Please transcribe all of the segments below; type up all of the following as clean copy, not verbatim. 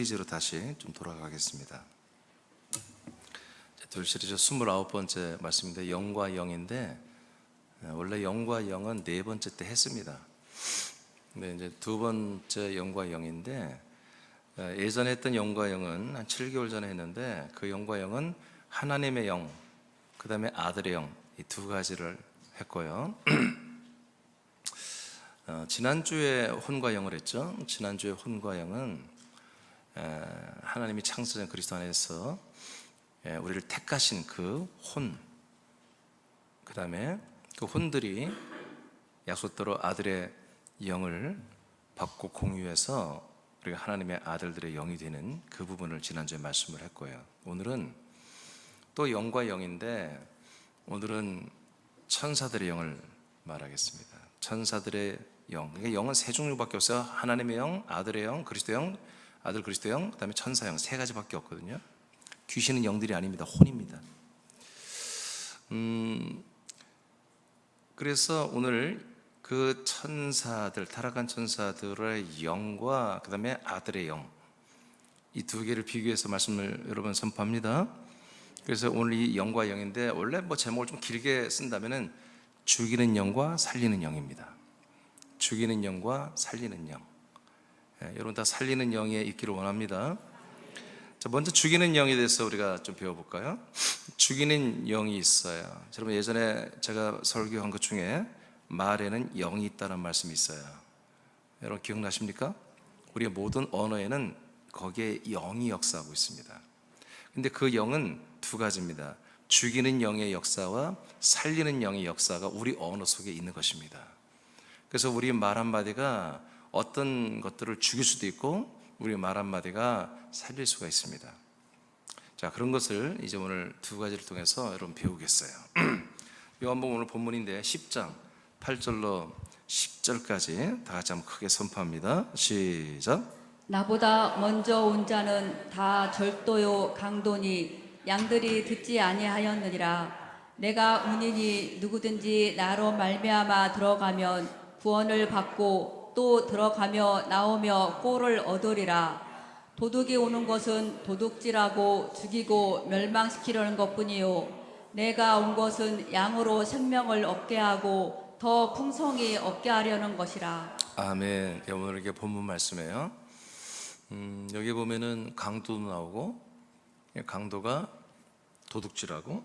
시리즈로 다시 좀 돌아가겠습니다. 둘 시리즈 29번째 말씀인데 영과 영인데, 원래 영과 영은 네 번째 때 했습니다. 근데 이제 두 번째 영과 영인데, 예전에 했던 영과 영은 한 7개월 전에 했는데, 그 영과 영은 하나님의 영, 그 다음에 아들의 영, 이 두 가지를 했고요. 지난주에 혼과 영을 했죠. 지난주에 혼과 영은 하나님이 창조된 그리스도 안에서 우리를 택하신 그 혼, 그 다음에 그 혼들이 약속대로 아들의 영을 받고 공유해서 우리가 하나님의 아들들의 영이 되는 그 부분을 지난주에 말씀을 했고요. 오늘은 또 영과 영인데, 오늘은 천사들의 영을 말하겠습니다. 천사들의 영. 그러니까 영은 세 종류밖에 없어요. 하나님의 영, 아들의 영, 그리스도 영, 아들 그리스도 영, 그 다음에 천사 영, 세 가지밖에 없거든요. 귀신은 영들이 아닙니다. 혼입니다. 그래서 오늘 그 천사들, 타락한 천사들의 영과 그 다음에 아들의 영, 이 두 개를 비교해서 말씀을 여러분 선포합니다. 그래서 오늘 이 영과 영인데, 원래 뭐 제목을 좀 길게 쓴다면은 죽이는 영과 살리는 영입니다. 죽이는 영과 살리는 영. 여러분 다 살리는 영에 있기를 원합니다. 자, 먼저 죽이는 영에 대해서 우리가 좀 배워볼까요? 죽이는 영이 있어요. 여러분 예전에 제가 설교한 것 중에 말에는 영이 있다는 말씀이 있어요. 여러분 기억나십니까? 우리의 모든 언어에는 거기에 영이 역사하고 있습니다. 근데 그 영은 두 가지입니다. 죽이는 영의 역사와 살리는 영의 역사가 우리 언어 속에 있는 것입니다. 그래서 우리 말 한마디가 어떤 것들을 죽일 수도 있고, 우리 말 한마디가 살릴 수가 있습니다. 자, 그런 것을 이제 오늘 두 가지를 통해서 여러분 배우겠어요. 요한복음 오늘 본문인데 10장 8절로 10절까지 다 같이 한번 크게 선포합니다. 시작. 나보다 먼저 온 자는 다 절도요 강도니 양들이 듣지 아니하였느니라. 내가 문이니 누구든지 나로 말미암아 들어가면 구원을 받고 또 들어가며 나오며 꼴을 얻으리라. 도둑이 오는 것은 도둑질하고 죽이고 멸망시키려는 것뿐이요 내가 온 것은 양으로 생명을 얻게 하고 더 풍성히 얻게 하려는 것이라. 아멘. 오늘 이게 본문 말씀이에요. 여기 보면은 강도 나오고, 강도가 도둑질하고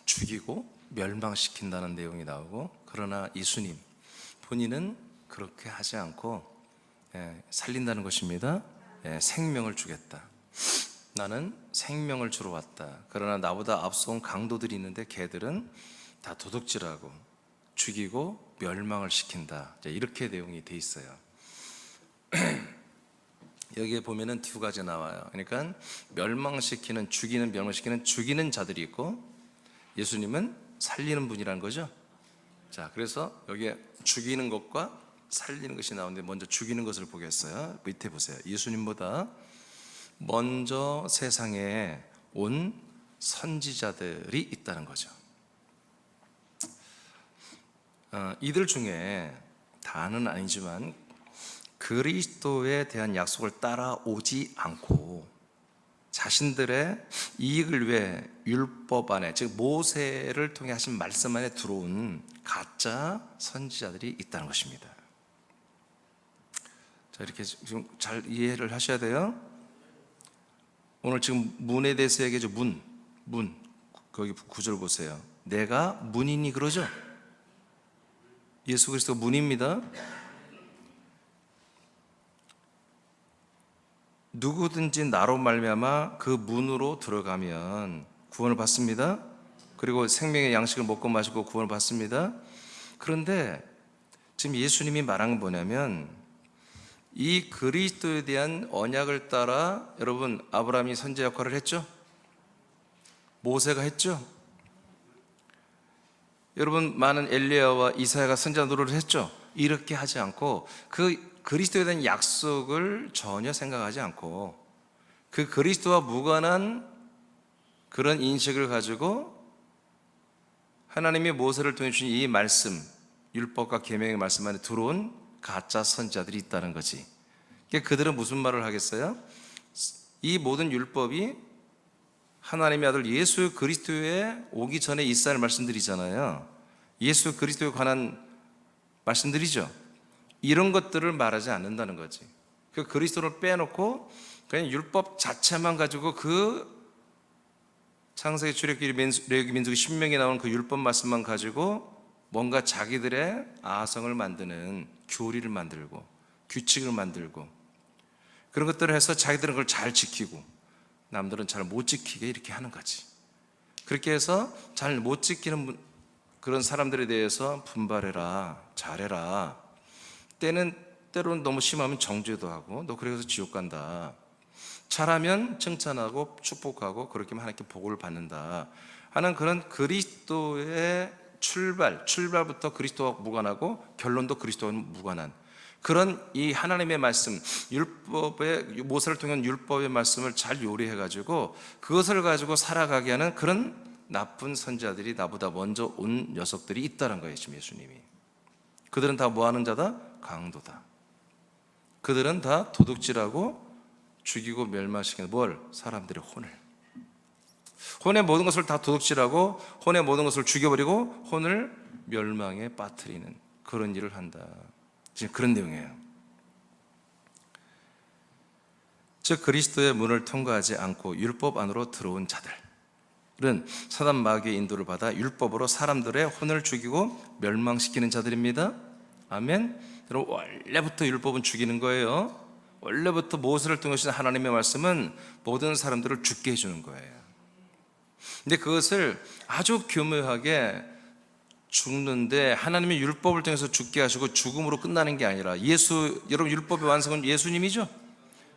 죽이고 멸망시킨다는 내용이 나오고, 그러나 예수님 본인은 그렇게 하지 않고 살린다는 것입니다. 생명을 주겠다. 나는 생명을 주러 왔다. 그러나 나보다 앞서온 강도들이 있는데 걔들은 다 도둑질하고 죽이고 멸망을 시킨다. 이렇게 내용이 돼 있어요. 여기에 보면은 두 가지 나와요. 그러니까 멸망시키는, 죽이는, 멸망시키는 죽이는 자들이 있고, 예수님은 살리는 분이라는 거죠. 자, 그래서 여기에 죽이는 것과 살리는 것이 나오는데, 먼저 죽이는 것을 보겠어요. 밑에 보세요. 예수님보다 먼저 세상에 온 선지자들이 있다는 거죠. 이들 중에 다는 아니지만 그리스도에 대한 약속을 따라오지 않고 자신들의 이익을 위해 율법 안에, 즉 모세를 통해 하신 말씀 안에 들어온 가짜 선지자들이 있다는 것입니다. 자, 이렇게 지금 잘 이해를 하셔야 돼요. 오늘 지금 문에 대해서 얘기하죠. 문. 거기 9절 보세요. 내가 문이니 그러죠. 예수 그리스도가 문입니다. 누구든지 나로 말미암아 그 문으로 들어가면 구원을 받습니다. 그리고 생명의 양식을 먹고 마시고 구원을 받습니다. 그런데 지금 예수님이 말한 건 뭐냐면, 이 그리스도에 대한 언약을 따라, 여러분 아브라함이 선지 역할을 했죠. 모세가 했죠. 여러분 많은 엘리야와 이사야가 선지자 노릇을 했죠. 이렇게 하지 않고, 그 그리스도에 대한 약속을 전혀 생각하지 않고, 그 그리스도와 무관한 그런 인식을 가지고 하나님이 모세를 통해 주신 이 말씀, 율법과 계명의 말씀 안에 들어온 가짜 선지자들이 있다는 거지. 그들은 무슨 말을 하겠어요? 이 모든 율법이 하나님의 아들 예수 그리스도에 오기 전에 이스라엘 말씀드리잖아요. 예수 그리스도에 관한 말씀드리죠. 이런 것들을 말하지 않는다는 거지. 그 그리스도를 빼놓고 그냥 율법 자체만 가지고 그 창세기, 출애굽기, 레위기, 민수기, 신명에 나오는 그 율법 말씀만 가지고 뭔가 자기들의 아성을 만드는, 교리를 만들고 규칙을 만들고 그런 것들을 해서 자기들은 그걸 잘 지키고 남들은 잘 못 지키게 이렇게 하는 거지. 그렇게 해서 잘 못 지키는 그런 사람들에 대해서 분발해라, 잘해라. 때로는 너무 심하면 정죄도 하고 너 그래서 지옥 간다. 잘하면 칭찬하고 축복하고 그렇게 하면 하나님께 복을 받는다 하는 그런 그리스도의 출발부터 그리스도와 무관하고 결론도 그리스도와 무관한 그런 이 하나님의 말씀, 율법의 모세를 통한 율법의 말씀을 잘 요리해 가지고 그것을 가지고 살아가게 하는 그런 나쁜 선지자들이 나보다 먼저 온 녀석들이 있다는 거예요. 지금 예수님이. 그들은 다 뭐 하는 자다? 강도다. 그들은 다 도둑질하고 죽이고 멸망시키는 뭘? 사람들의 혼의 모든 것을 다 도둑질하고 혼의 모든 것을 죽여버리고 혼을 멸망에 빠뜨리는 그런 일을 한다. 지금 그런 내용이에요. 즉 그리스도의 문을 통과하지 않고 율법 안으로 들어온 자들은 사단 마귀의 인도를 받아 율법으로 사람들의 혼을 죽이고 멸망시키는 자들입니다. 아멘. 여러분 원래부터 율법은 죽이는 거예요. 원래부터 모세를 통해서 하나님의 말씀은 모든 사람들을 죽게 해주는 거예요. 근데 그것을 아주 교묘하게 죽는데 하나님의 율법을 통해서 죽게 하시고 죽음으로 끝나는 게 아니라 여러분 율법의 완성은 예수님이죠.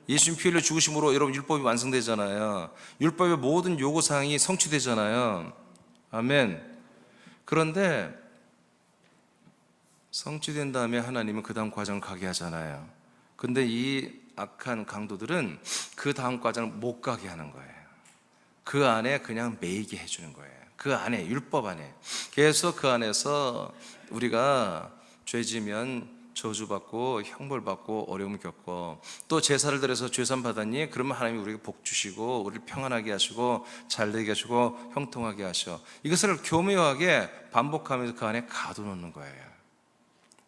예수님 피 흘려 죽으심으로 여러분 율법이 완성되잖아요. 율법의 모든 요구사항이 성취되잖아요. 아멘. 그런데 성취된 다음에 하나님은 그 다음 과정을 가게 하잖아요. 근데 이 악한 강도들은 그 다음 과정을 못 가게 하는 거예요. 그 안에 그냥 매이게 해주는 거예요. 그 안에, 율법 안에. 계속 그 안에서 우리가 죄지면 저주받고 형벌받고 어려움 겪고 또 제사를 드려서 죄산 받았니? 그러면 하나님이 우리에게 복 주시고 우리를 평안하게 하시고 잘되게 하시고 형통하게 하셔. 이것을 교묘하게 반복하면서 그 안에 가둬놓는 거예요.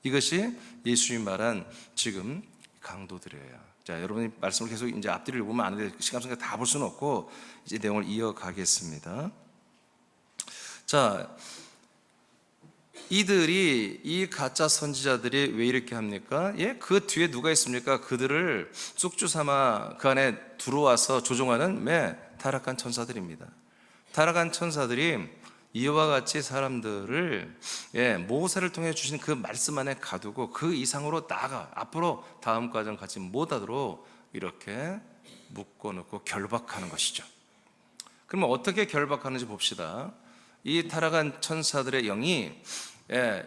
이것이 예수님이 말한 지금 강도들이에요. 자, 여러분이 말씀을 계속 이제 앞뒤를 보면 안 되는데 시간 속에 다 볼 수는 없고 이제 내용을 이어가겠습니다. 자, 이들이 이 가짜 선지자들이 왜 이렇게 합니까? 예, 그 뒤에 누가 있습니까? 그들을 쑥주 삼아 그 안에 들어와서 조종하는 타락한 천사들입니다. 타락한 천사들이 이와 같이 사람들을 모세를 통해 주신 그 말씀 안에 가두고 그 이상으로 나아가 앞으로 다음 과정 가지 못하도록 이렇게 묶어놓고 결박하는 것이죠. 그러면 어떻게 결박하는지 봅시다. 이 타락한 천사들의 영이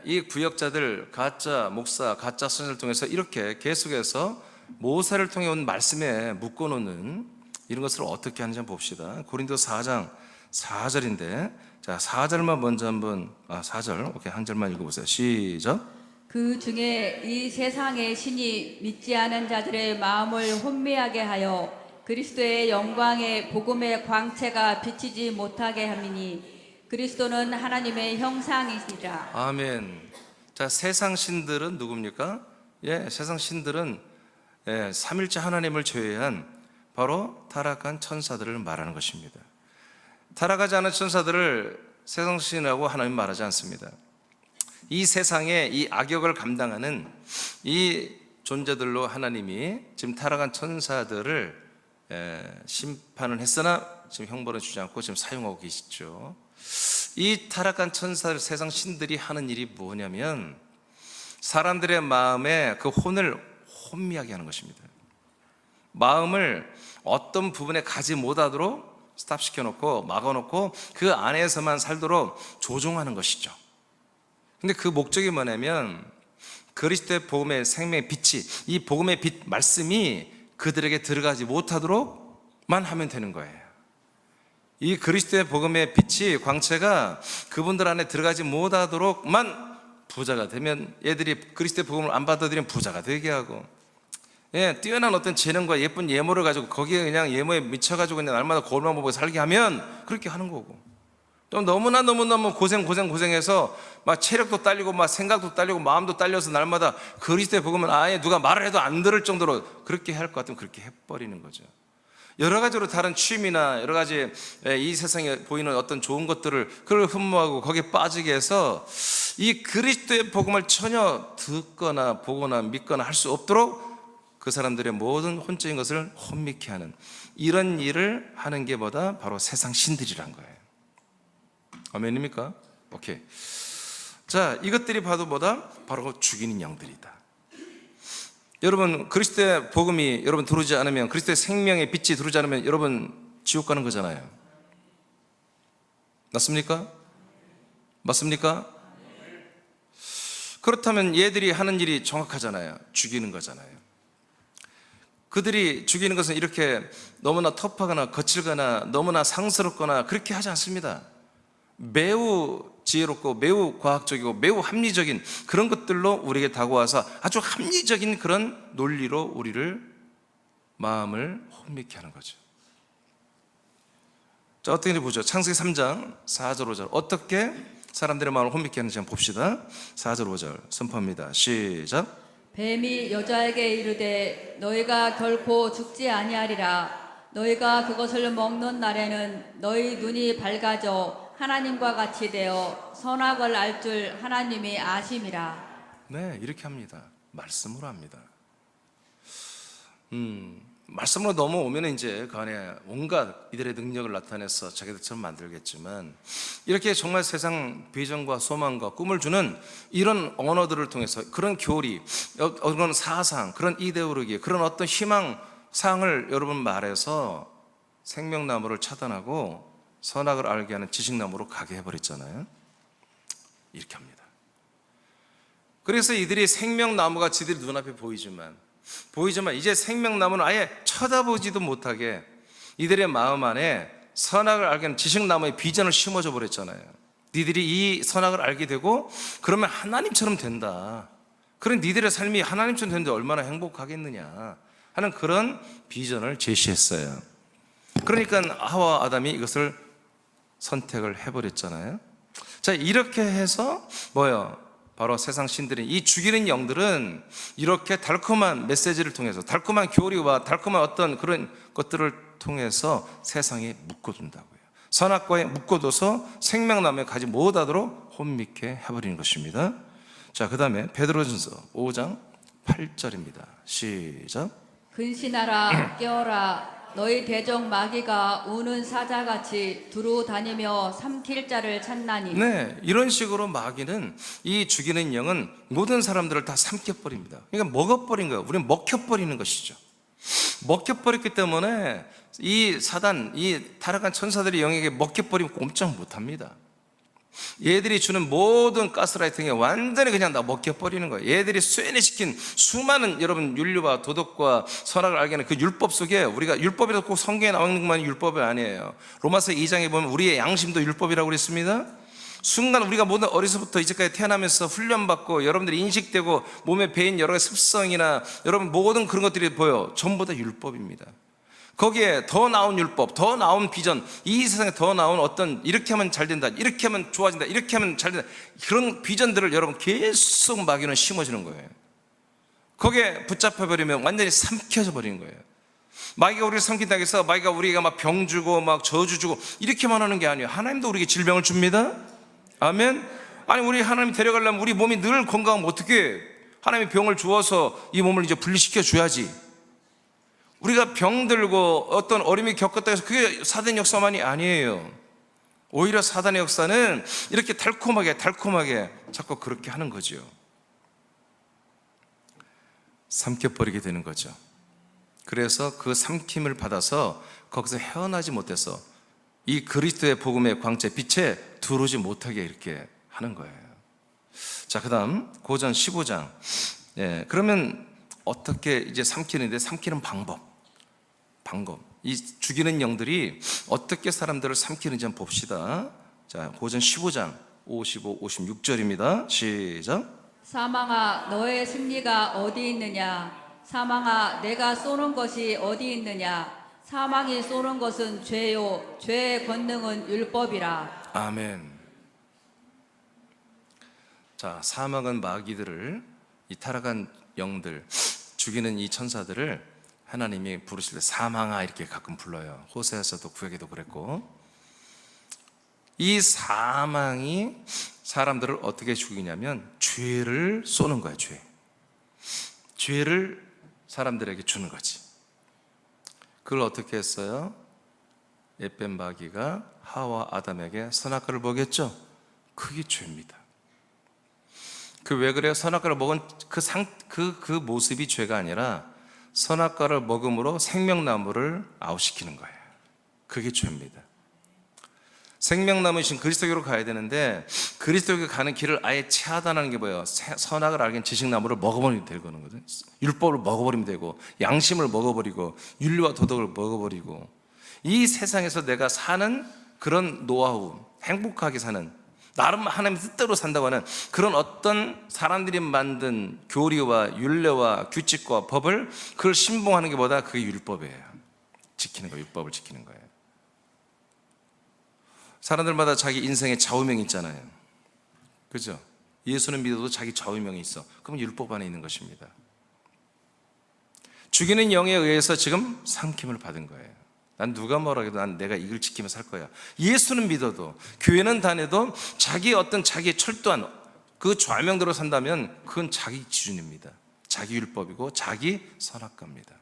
이 구역자들, 가짜 목사, 가짜 선지자를 통해서 이렇게 계속해서 모세를 통해 온 말씀에 묶어놓는 이런 것을 어떻게 하는지 한번 봅시다. 고린도서 4장 4절인데 자, 4절만 먼저 한번 4절 오케이 한 절만 읽어보세요. 시작. 그 중에 이 세상의 신이 믿지 않은 자들의 마음을 혼미하게 하여 그리스도의 영광의 복음의 광채가 비치지 못하게 함이니 그리스도는 하나님의 형상이시라. 아멘. 자, 세상 신들은 누굽니까? 세상 신들은 삼일째 하나님을 제외한 바로 타락한 천사들을 말하는 것입니다. 타락하지 않은 천사들을 세상 신이라고 하나님 말하지 않습니다. 이 세상의 이 악역을 감당하는 이 존재들로 하나님이 지금 타락한 천사들을 심판을 했으나 지금 형벌을 주지 않고 지금 사용하고 계시죠. 이 타락한 천사들, 세상 신들이 하는 일이 뭐냐면 사람들의 마음에 그 혼을 혼미하게 하는 것입니다. 마음을 어떤 부분에 가지 못하도록 스탑시켜놓고 막아놓고 그 안에서만 살도록 조종하는 것이죠. 근데 그 목적이 뭐냐면 그리스도의 복음의 생명의 빛이 이 복음의 빛 말씀이 그들에게 들어가지 못하도록만 하면 되는 거예요. 이 그리스도의 복음의 빛이 광채가 그분들 안에 들어가지 못하도록만 부자가 되면 얘들이 그리스도의 복음을 안 받아들이면 부자가 되게 하고 예, 뛰어난 어떤 재능과 예쁜 예모를 가지고 거기에 그냥 예모에 미쳐가지고 그냥 날마다 거울만 보고 살게 하면 그렇게 하는 거고, 또 너무너무 고생해서 막 체력도 딸리고 막 생각도 딸리고 마음도 딸려서 날마다 그리스도의 복음은 아예 누가 말을 해도 안 들을 정도로 그렇게 할 것 같으면 그렇게 해버리는 거죠. 여러 가지로 다른 취미나 여러 가지 이 세상에 보이는 어떤 좋은 것들을 그걸 흠모하고 거기에 빠지게 해서 이 그리스도의 복음을 전혀 듣거나 보거나 믿거나 할 수 없도록 그 사람들의 모든 혼적인 것을 혼미케 하는 이런 일을 하는 게 뭐다? 바로 세상 신들이란 거예요. 아멘입니까? 오케이. 자, 이것들이 봐도 뭐다? 바로 죽이는 영들이다. 여러분, 그리스도의 복음이 여러분 들어오지 않으면, 그리스도의 생명의 빛이 들어오지 않으면 여러분 지옥 가는 거잖아요. 맞습니까? 맞습니까? 그렇다면 얘들이 하는 일이 정확하잖아요. 죽이는 거잖아요. 그들이 죽이는 것은 이렇게 너무나 터프하거나 거칠거나 너무나 상스럽거나 그렇게 하지 않습니다. 매우 지혜롭고 매우 과학적이고 매우 합리적인 그런 것들로 우리에게 다가와서 아주 합리적인 그런 논리로 우리를 마음을 혼미케 하는 거죠. 자, 어떻게 보죠? 창세기 3장 4절 5절 어떻게 사람들의 마음을 혼미케 하는지 한번 봅시다. 4절 5절 선포합니다. 시작. 뱀이 여자에게 이르되 너희가 결코 죽지 아니하리라. 너희가 그것을 먹는 날에는 너희 눈이 밝아져 하나님과 같이 되어 선악을 알 줄 하나님이 아심이라. 네, 이렇게 합니다. 말씀으로 합니다. 말씀으로 넘어오면 이제 그 안에 온갖 이들의 능력을 나타내서 자기들처럼 만들겠지만, 이렇게 정말 세상 비전과 소망과 꿈을 주는 이런 언어들을 통해서 그런 교리, 그런 사상, 그런 이데올로기, 그런 어떤 희망상을 여러분 말해서 생명나무를 차단하고 선악을 알게 하는 지식나무로 가게 해버렸잖아요. 이렇게 합니다. 그래서 이들이 생명나무가 지들이 눈앞에 보이지만 이제 생명나무는 아예 쳐다보지도 못하게 이들의 마음 안에 선악을 알게 하는 지식나무의 비전을 심어줘 버렸잖아요. 니들이 이 선악을 알게 되고 그러면 하나님처럼 된다. 그런 니들의 삶이 하나님처럼 되는데 얼마나 행복하겠느냐 하는 그런 비전을 제시했어요. 그러니까 하와 아담이 이것을 선택을 해버렸잖아요. 자, 이렇게 해서 뭐예요? 바로 세상 신들인 이 죽이는 영들은 이렇게 달콤한 메시지를 통해서, 달콤한 교리와 달콤한 어떤 그런 것들을 통해서 세상에 묶어둔다고요. 선악과에 묶어둬서 생명나무에 가지 못하도록 혼미케 해버리는 것입니다. 자, 그 다음에 베드로전서 5장 8절입니다. 시작. 근신하라 깨어라. 너희 대적 마귀가 우는 사자같이 두루 다니며 삼킬 자를 찾나니. 네, 이런 식으로 마귀는, 이 죽이는 영은 모든 사람들을 다 삼켜버립니다. 그러니까 먹어버린 거예요. 우리는 먹혀버리는 것이죠. 먹혀버렸기 때문에 이 사단, 이 타락한 천사들의 영에게 먹혀버리면 꼼짝 못합니다. 얘들이 주는 모든 가스라이팅에 완전히 그냥 다 먹혀버리는 거예요. 얘들이 쇠뇌시킨 수많은 여러분 윤리와 도덕과 선악을 알게 하는 그 율법 속에, 우리가 율법이라고 꼭 성경에 나오는 것만이 율법이 아니에요. 로마서 2장에 보면 우리의 양심도 율법이라고 그랬습니다. 순간 우리가 모든 어려서부터 이제까지 태어나면서 훈련받고 여러분들이 인식되고 몸에 배인 여러 가지 습성이나 여러분 모든 그런 것들이 보여 전부 다 율법입니다. 거기에 더 나온 율법, 더 나온 비전, 이 세상에 더 나온 어떤 이렇게 하면 잘 된다, 이렇게 하면 좋아진다, 이렇게 하면 잘 된다, 그런 비전들을 여러분 계속 마귀는 심어주는 거예요. 거기에 붙잡혀버리면 완전히 삼켜져 버리는 거예요. 마귀가 우리를 삼킨다고 해서 마귀가 우리가 막 병 주고 막 저주 주고 이렇게만 하는 게 아니에요. 하나님도 우리에게 질병을 줍니다. 아멘. 아니, 우리 하나님 데려가려면 우리 몸이 늘 건강하면 어떻게, 하나님이 병을 주어서 이 몸을 이제 분리시켜 줘야지. 우리가 병들고 어떤 어려움이 겪었다 해서 그게 사단 역사만이 아니에요. 오히려 사단의 역사는 이렇게 달콤하게 자꾸 그렇게 하는 거죠. 삼켜버리게 되는 거죠. 그래서 그 삼킴을 받아서 거기서 헤어나지 못해서 이 그리스도의 복음의 광채 빛에 들어오지 못하게 이렇게 하는 거예요. 자, 그 다음 고전 15장. 그러면 어떻게 이제 삼키는데, 삼키는 방법, 이 죽이는 영들이 어떻게 사람들을 삼키는지 한번 봅시다. 자, 고전 15장 55, 56절입니다. 시작. 사망아 너의 승리가 어디 있느냐. 사망아, 내가 쏘는 것이 어디 있느냐? 사망이 쏘는 것은 죄요, 죄의 권능은 율법이라. 아멘. 자, 사망은 마귀들을, 이 타락한 영들, 죽이는 이 천사들을 하나님이 부르실 때 사망아 이렇게 가끔 불러요. 호세아서도 구약에도 그랬고, 이 사망이 사람들을 어떻게 죽이냐면 죄를 쏘는 거야. 죄를 사람들에게 주는 거지. 그걸 어떻게 했어요? 햇뱀 마귀가 하와 아담에게 선악과를 먹였죠. 그게 죄입니다. 그 왜 그래요? 선악과를 먹은 그 모습이 죄가 아니라 선악과를 먹음으로 생명나무를 아웃시키는 거예요. 그게 죄입니다. 생명나무이신 그리스도교로 가야 되는데 그리스도교 가는 길을 아예 차단하는 게 뭐예요? 선악을 알긴 지식나무를 먹어버리면 되는 거거든요. 율법을 먹어버리면 되고 양심을 먹어버리고 윤리와 도덕을 먹어버리고 이 세상에서 내가 사는 그런 노하우, 행복하게 사는, 나름 하나님의 뜻대로 산다고 하는 그런 어떤 사람들이 만든 교리와 율례와 규칙과 법을 그걸 신봉하는 게 뭐다? 그게 율법이에요. 지키는 거, 율법을 지키는 거예요. 사람들마다 자기 인생의 좌우명이 있잖아요. 그죠? 예수는 믿어도 자기 좌우명이 있어. 그럼 율법 안에 있는 것입니다. 죽이는 영에 의해서 지금 삼킴을 받은 거예요. 난 누가 뭐라 해도 난 내가 이걸 지키며 살 거야. 예수는 믿어도, 교회는 다녀도 자기의 철도한 그 좌명대로 산다면 그건 자기 기준입니다. 자기 율법이고 자기 선악과입니다.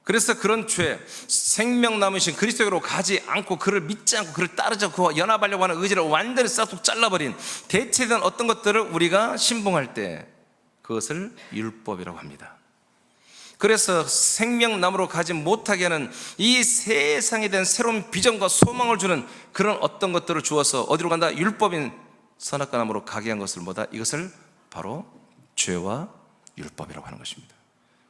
그래서 그런 죄, 생명나무이신 그리스도로 가지 않고 그를 믿지 않고 그를 따르지 않고 연합하려고 하는 의지를 완전히 싹둑 잘라버린 대체된 어떤 것들을 우리가 신봉할 때 그것을 율법이라고 합니다. 그래서 생명나무로 가지 못하게 하는 이 세상에 대한 새로운 비전과 소망을 주는 그런 어떤 것들을 주어서 어디로 간다? 율법인 선악과 나무로 가게 한 것을 뭐다? 이것을 바로 죄와 율법이라고 하는 것입니다.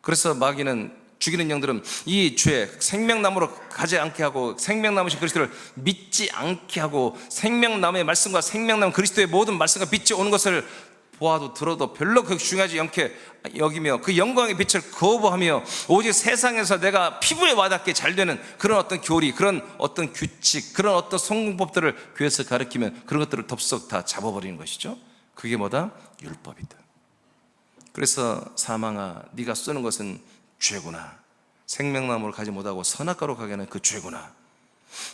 그래서 마귀는, 죽이는 영들은 이 죄, 생명나무로 가지 않게 하고 생명나무신 그리스도를 믿지 않게 하고 생명나무의 말씀과 생명나무 그리스도의 모든 말씀과 빛이 오는 것을 보아도 들어도 별로 그렇게 중요하지 않게 여기며 그 영광의 빛을 거부하며 오직 세상에서 내가 피부에 와닿게 잘 되는 그런 어떤 교리, 그런 어떤 규칙, 그런 어떤 성공법들을 교회에서 가르치면 그런 것들을 덥석 다 잡아버리는 것이죠. 그게 뭐다? 율법이다. 그래서 사망아, 네가 쓰는 것은 죄구나. 생명나무를 가지 못하고 선악과로 가게 하는 그 죄구나.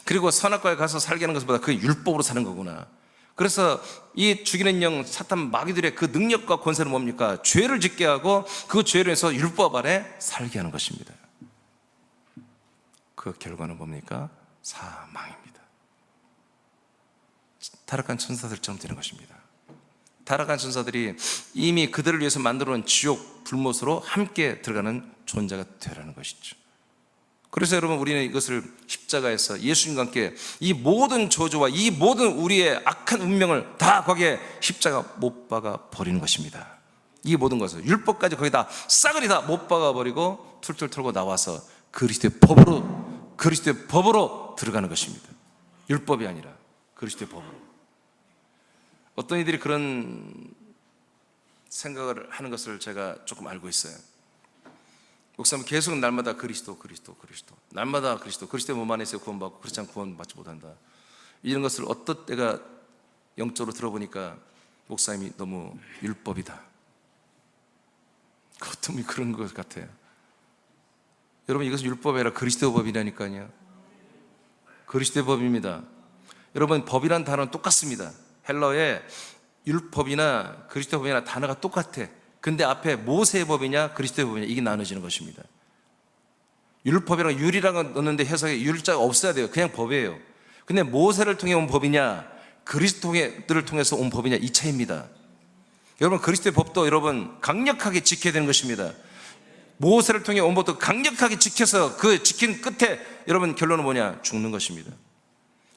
그리고 선악과에 가서 살게 하는 것보다 그 율법으로 사는 거구나. 그래서 이 죽이는 영, 사탄 마귀들의 그 능력과 권세는 뭡니까? 죄를 짓게 하고 그 죄로 해서 율법 아래 살게 하는 것입니다. 그 결과는 뭡니까? 사망입니다. 타락한 천사들처럼 되는 것입니다. 타락한 천사들이 이미 그들을 위해서 만들어 놓은 지옥 불못으로 함께 들어가는 존재가 되라는 것이죠. 그래서 여러분, 우리는 이것을 십자가에서 예수님과 함께 이 모든 저주와 이 모든 우리의 악한 운명을 다 거기에 십자가 못 박아 버리는 것입니다. 이 모든 것을, 율법까지 거기다 싸그리 다 못 박아 버리고 툴툴 털고 나와서 그리스도의 법으로 들어가는 것입니다. 율법이 아니라 그리스도의 법으로. 어떤 이들이 그런 생각을 하는 것을 제가 조금 알고 있어요. 목사님 계속 날마다 그리스도, 날마다 그리스도의 몸 안에서 구원받고 그렇지 않고 구원받지 못한다. 이런 것을 어떤 때가 영적으로 들어보니까 목사님이 너무 율법이다. 어떤 그런 것 같아요. 여러분, 이것은 율법이 아니라 그리스도의 법이라니까요. 그리스도의 법입니다. 여러분, 법이란 단어는 똑같습니다. 헬러의 율법이나 그리스도의 법이나 단어가 똑같아. 근데 앞에 모세의 법이냐 그리스도의 법이냐 이게 나눠지는 것입니다. 율법이랑 율이라고 넣는데 해석에 율자가 없어야 돼요. 그냥 법이에요. 근데 모세를 통해 온 법이냐 그리스도를 통해서 온 법이냐 이 차이입니다. 여러분, 그리스도의 법도 여러분 강력하게 지켜야 되는 것입니다. 모세를 통해 온 법도 강력하게 지켜서 그 지킨 끝에 여러분 결론은 뭐냐? 죽는 것입니다.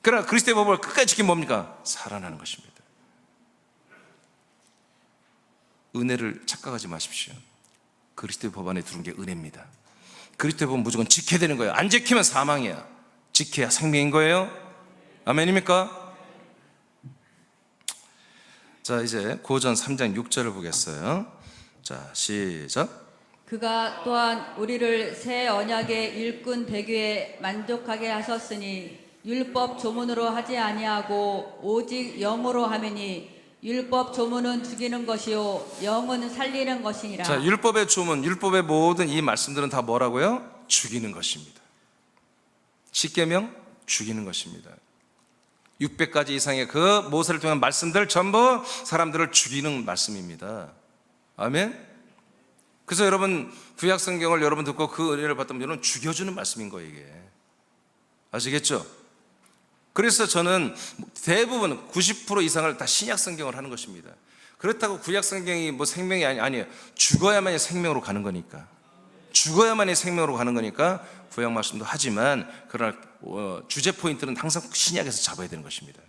그러나 그리스도의 법을 끝까지 지키면 뭡니까? 살아나는 것입니다. 은혜를 착각하지 마십시오. 그리스도의 법 안에 들어온 게 은혜입니다. 그리스도의 법은 무조건 지켜야 되는 거예요. 안 지키면 사망이야. 지켜야 생명인 거예요. 아멘입니까? 자, 이제 고전 3장 6절을 보겠어요. 자, 시작. 그가 또한 우리를 새 언약의 일꾼 되기에 만족하게 하셨으니 율법 조문으로 하지 아니하고 오직 영으로 하매니 율법 조문은 죽이는 것이요 영은 살리는 것이니라. 자, 율법의 조문, 율법의 모든 이 말씀들은 다 뭐라고요? 죽이는 것입니다. 십계명 죽이는 것입니다. 600가지 이상의 그 모세를 통한 말씀들 전부 사람들을 죽이는 말씀입니다. 아멘. 그래서 여러분 구약 성경을 여러분 듣고 그 은혜를 받다면 여러분 죽여주는 말씀인 거예요, 이게. 아시겠죠? 그래서 저는 대부분 90% 이상을 다 신약 성경을 하는 것입니다. 그렇다고 구약 성경이 뭐 생명이 아니에요. 죽어야만이 생명으로 가는 거니까. 죽어야만이 생명으로 가는 거니까 구약 말씀도 하지만 그러나 주제 포인트는 항상 신약에서 잡아야 되는 것입니다.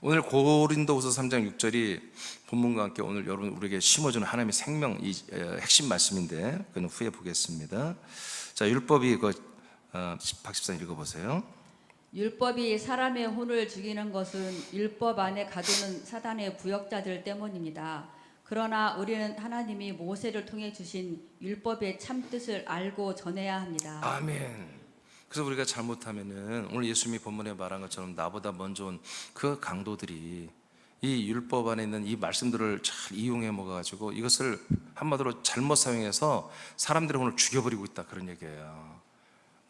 오늘 고린도후서 3장 6절이 본문과 함께 오늘 여러분 우리에게 심어주는 하나님의 생명 이 핵심 말씀인데 그는 후에 보겠습니다. 자, 율법이 박 집사님 읽어보세요. 율법이 사람의 혼을 죽이는 것은 율법 안에 가두는 사단의 부역자들 때문입니다. 그러나 우리는 하나님이 모세를 통해 주신 율법의 참뜻을 알고 전해야 합니다. 아멘. 그래서 우리가 잘못하면은 오늘 예수님이 본문에 말한 것처럼 나보다 먼저 온 그 강도들이 이 율법 안에 있는 이 말씀들을 잘 이용해 먹어가지고 이것을 한마디로 잘못 사용해서 사람들의 혼을 죽여버리고 있다, 그런 얘기예요.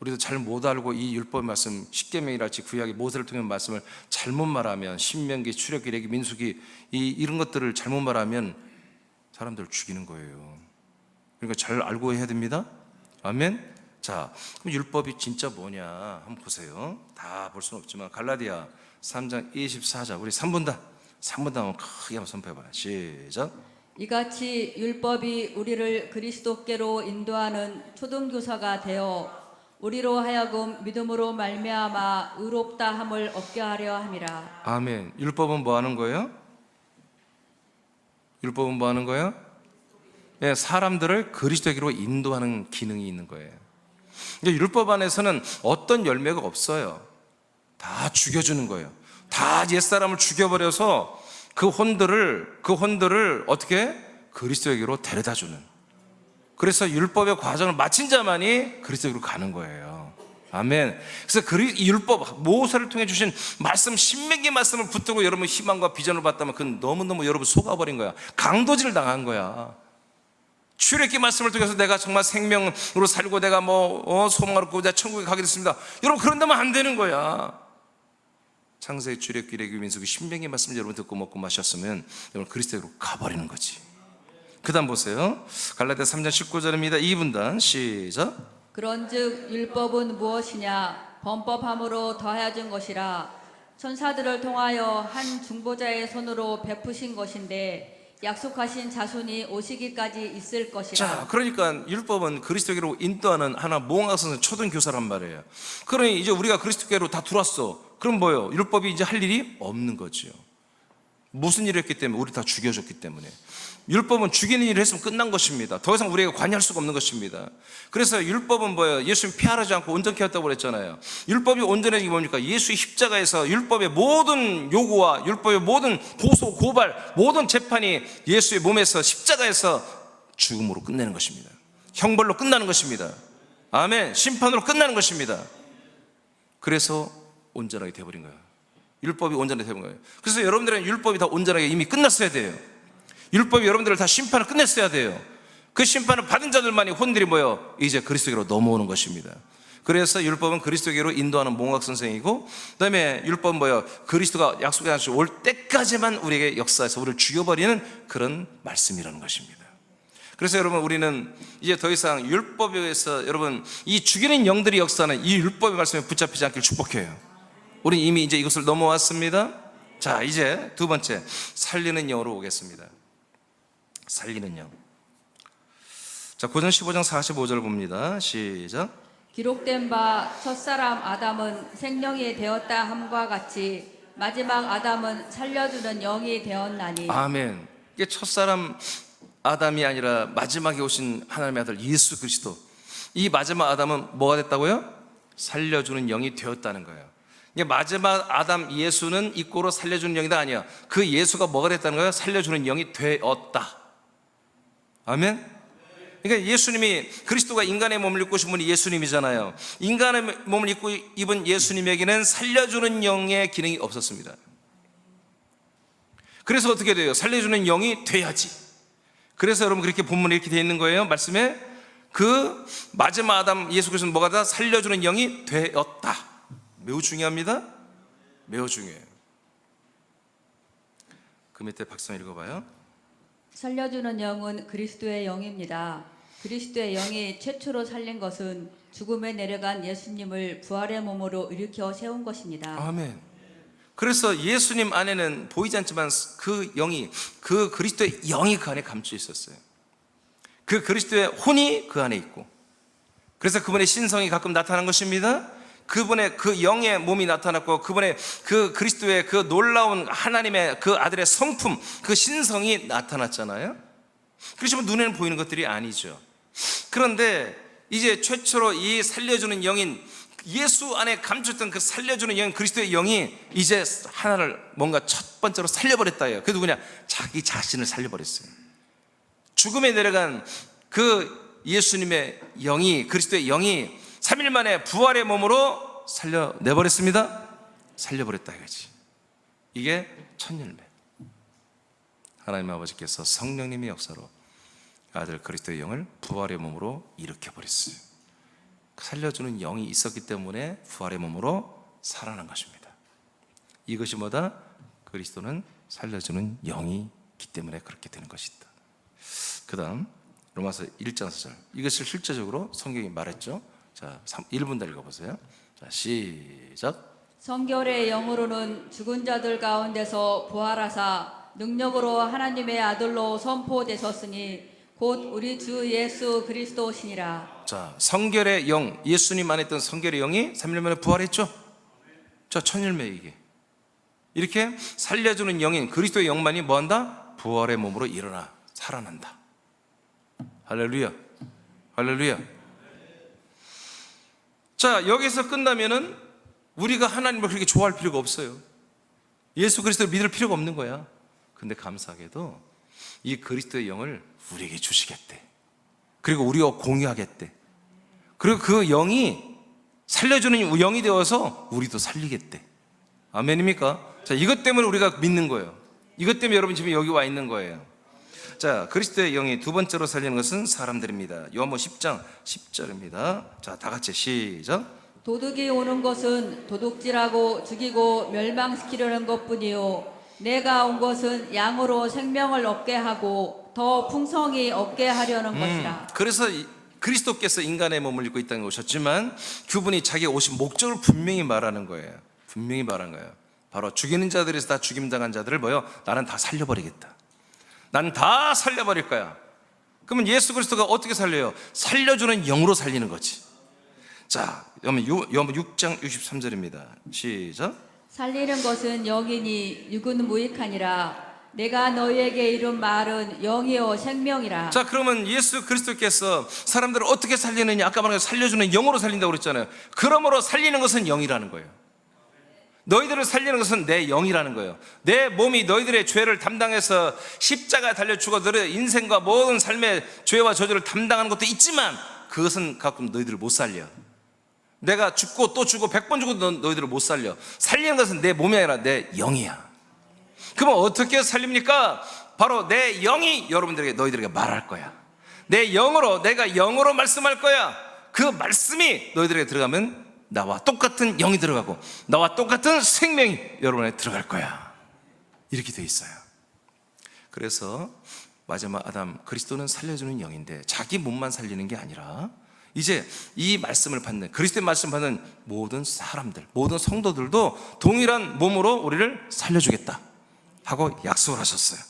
우리도 잘 못 알고 이 율법 말씀 십계명이랄지 구약의 모세를 통한 말씀을 잘못 말하면 신명기, 출애굽기, 레위기, 민수기 이런 것들을 잘못 말하면 사람들을 죽이는 거예요. 그러니까 잘 알고 해야 됩니다. 아멘. 자, 그럼 율법이 진짜 뭐냐 한번 보세요. 다 볼 수는 없지만 갈라디아 3장 24절 우리 3분 한번 크게 한번 선포해봐요. 시작. 이같이 율법이 우리를 그리스도께로 인도하는 초등교사가 되어 우리로 하여금 믿음으로 말미암아 의롭다 함을 얻게 하려 함이라. 아멘. 율법은 뭐 하는 거예요? 율법은 뭐 하는 거예요? 네, 사람들을 그리스도에게로 인도하는 기능이 있는 거예요. 율법 안에서는 어떤 열매가 없어요. 다 죽여주는 거예요. 다 옛사람을 죽여버려서 그 혼들을 어떻게? 그리스도에게로 데려다주는. 그래서 율법의 과정을 마친 자만이 그리스도에게로 가는 거예요. 아멘. 그래서 이 율법, 모세를 통해 주신 말씀, 신명기 말씀을 붙들고 여러분 희망과 비전을 봤다면 그건 너무너무 여러분 속아버린 거야. 강도질을 당한 거야. 출애굽기 말씀을 통해서 내가 정말 생명으로 살고 내가 소망을 얻고 내가 천국에 가게 됐습니다. 여러분 그런다면 안 되는 거야. 창세기, 출애굽기, 레위기, 민수기, 신명기 말씀을 여러분 듣고 먹고 마셨으면 여러분 그리스도로 가버리는 거지. 그 다음 보세요. 갈라디아 3장 19절입니다 2분단 시작. 그런즉 율법은 무엇이냐? 범법함으로 더하여진 것이라. 천사들을 통하여 한 중보자의 손으로 베푸신 것인데 약속하신 자손이 오시기까지 있을 것이라. 자, 그러니까 율법은 그리스도께로 인도하는 하나 몽학선 초등교사란 말이에요. 그러니 이제 우리가 그리스도께로 다 들어왔어. 그럼 뭐예요? 율법이 이제 할 일이 없는 거죠. 무슨 일을 했기 때문에? 우리 다 죽여줬기 때문에. 율법은 죽이는 일을 했으면 끝난 것입니다. 더 이상 우리가 관여할 수가 없는 것입니다. 그래서 율법은 뭐예요? 예수님 피하지 않고 온전케 했다고 그랬잖아요. 율법이 온전해진 게 뭡니까? 예수의 십자가에서 율법의 모든 요구와 율법의 모든 고소, 고발, 모든 재판이 예수의 몸에서 십자가에서 죽음으로 끝내는 것입니다. 형벌로 끝나는 것입니다. 아멘. 심판으로 끝나는 것입니다. 그래서 온전하게 되어버린 거예요. 율법이 온전하게 되어버린 거예요. 그래서 여러분들은 율법이 다 온전하게 이미 끝났어야 돼요. 율법이 여러분들을 다 심판을 끝냈어야 돼요. 그 심판을 받은 자들만이 혼들이 모여 이제 그리스도께로 넘어오는 것입니다. 그래서 율법은 그리스도께로 인도하는 몽학 선생이고, 그 다음에 율법은 뭐예요? 그리스도가 약속해 주신 올 때까지만 우리에게 역사해서 우리를 죽여버리는 그런 말씀이라는 것입니다. 그래서 여러분 우리는 이제 더 이상 율법에 의해서 여러분 이 죽이는 영들이 역사하는 이 율법의 말씀에 붙잡히지 않길 축복해요. 우리 이미 이제 이것을 넘어왔습니다. 자, 이제 두 번째 살리는 영으로 오겠습니다. 살리는 영. 자, 고전 15장 45절 봅니다. 시작. 기록된 바 첫사람 아담은 생명이 되었다 함과 같이 마지막 아담은 살려주는 영이 되었나니. 아멘. 이게 첫사람 아담이 아니라 마지막에 오신 하나님의 아들 예수 그리스도. 이 마지막 아담은 뭐가 됐다고요? 살려주는 영이 되었다는 거예요. 이게 마지막 아담 예수는 입고로 살려주는 영이다 아니야. 그 예수가 뭐가 됐다는 거예요? 살려주는 영이 되었다. 아멘. 그러니까 예수님이, 그리스도가 인간의 몸을 입고 오신 분이 예수님이잖아요. 인간의 몸을 입고 입은 예수님에게는 살려주는 영의 기능이 없었습니다. 그래서 어떻게 돼요? 살려주는 영이 돼야지. 그래서 여러분 그렇게 본문에 이렇게 되어 있는 거예요. 말씀에 그 마지막 아담 예수 그리스도는 뭐가 다 살려주는 영이 되었다. 매우 중요합니다. 매우 중요해요. 그 밑에 박수 읽어봐요. 살려주는 영은 그리스도의 영입니다. 그리스도의 영이 최초로 살린 것은 죽음에 내려간 예수님을 부활의 몸으로 일으켜 세운 것입니다. 아멘. 그래서 예수님 안에는 보이지 않지만 그 영이, 그 그리스도의 영이 그 안에 감춰 있었어요. 그 그리스도의 혼이 그 안에 있고, 그래서 그분의 신성이 가끔 나타난 것입니다. 그분의 그 영의 몸이 나타났고, 그분의 그 그리스도의 그 놀라운 하나님의 그 아들의 성품, 그 신성이 나타났잖아요. 그렇지만 눈에는 보이는 것들이 아니죠. 그런데 이제 최초로 이 살려주는 영인 예수 안에 감췄던 그 살려주는 영, 그리스도의 영이 이제 하나를 뭔가 첫 번째로 살려버렸다. 그게 누구냐? 자기 자신을 살려버렸어요. 죽음에 내려간 그 예수님의 영이, 그리스도의 영이 3일 만에 부활의 몸으로 살려내버렸습니다. 살려버렸다 이거지. 이게 첫 열매. 하나님 아버지께서 성령님의 역사로 아들 그리스도의 영을 부활의 몸으로 일으켜버렸어요. 살려주는 영이 있었기 때문에 부활의 몸으로 살아난 것입니다. 이것이 뭐다? 그리스도는 살려주는 영이 있기 때문에 그렇게 되는 것이다. 그 다음 로마서 1장 4절. 이것을 실제적으로 성경이 말했죠. 자, 1분 더 읽어보세요. 자, 시작. 성결의 영으로는 죽은 자들 가운데서 부활하사 능력으로 하나님의 아들로 선포되셨으니 곧 우리 주 예수 그리스도시니라. 자, 성결의 영, 예수님 안에 있던 성결의 영이 3일 만에 부활했죠. 자, 천일매 이게. 이렇게 살려주는 영인 그리스도의 영만이 뭐한다? 부활의 몸으로 일어나 살아난다. 할렐루야. 할렐루야. 자, 여기서 끝나면은 우리가 하나님을 그렇게 좋아할 필요가 없어요. 예수 그리스도를 믿을 필요가 없는 거야. 근데 감사하게도 이 그리스도의 영을 우리에게 주시겠대. 그리고 우리와 공유하겠대. 그리고 그 영이 살려주는 영이 되어서 우리도 살리겠대. 아멘입니까? 자, 이것 때문에 우리가 믿는 거예요. 이것 때문에 여러분 지금 여기 와 있는 거예요. 자, 그리스도의 영이 두 번째로 살리는 것은 사람들입니다. 요한복음 10장 10절입니다. 자, 다 같이 시작. 도둑이 오는 것은 도둑질하고 죽이고 멸망시키려는 것뿐이요 내가 온 것은 양으로 생명을 얻게 하고 더 풍성히 얻게 하려는 것이라. 그래서 그리스도께서 인간의 몸을 입고 이 땅에 오셨지만 그분이 자기가 오신 목적을 분명히 말하는 거예요. 분명히 말한 거예요. 바로 죽이는 자들에서 다 죽임당한 자들을 뭐요? 나는 다 살려버리겠다. 나는 다 살려버릴 거야. 그러면 예수 그리스도가 어떻게 살려요? 살려주는 영으로 살리는 거지. 자, 요한복음 6장 63절입니다. 시작. 살리는 것은 영이니 육은 무익하니라. 내가 너희에게 이룬 말은 영이요 생명이라. 자, 그러면 예수 그리스도께서 사람들을 어떻게 살리느냐? 아까 말한 살려주는 영으로 살린다고 그랬잖아요. 그러므로 살리는 것은 영이라는 거예요. 너희들을 살리는 것은 내 영이라는 거예요. 내 몸이 너희들의 죄를 담당해서 십자가에 달려 죽어 너희들의 인생과 모든 삶의 죄와 저주를 담당하는 것도 있지만 그것은 가끔 너희들을 못 살려. 내가 죽고 또 죽고 100번 죽어도 너희들을 못 살려. 살리는 것은 내 몸이 아니라 내 영이야. 그러면 어떻게 살립니까? 바로 내 영이 여러분들에게 너희들에게 말할 거야. 내 영으로, 내가 영으로 말씀할 거야. 그 말씀이 너희들에게 들어가면 나와 똑같은 영이 들어가고 나와 똑같은 생명이 여러분에게 들어갈 거야. 이렇게 돼 있어요. 그래서 마지막 아담 그리스도는 살려주는 영인데 자기 몸만 살리는 게 아니라 이제 이 말씀을 받는, 그리스도의 말씀 받는 모든 사람들, 모든 성도들도 동일한 몸으로 우리를 살려주겠다 하고 약속을 하셨어요.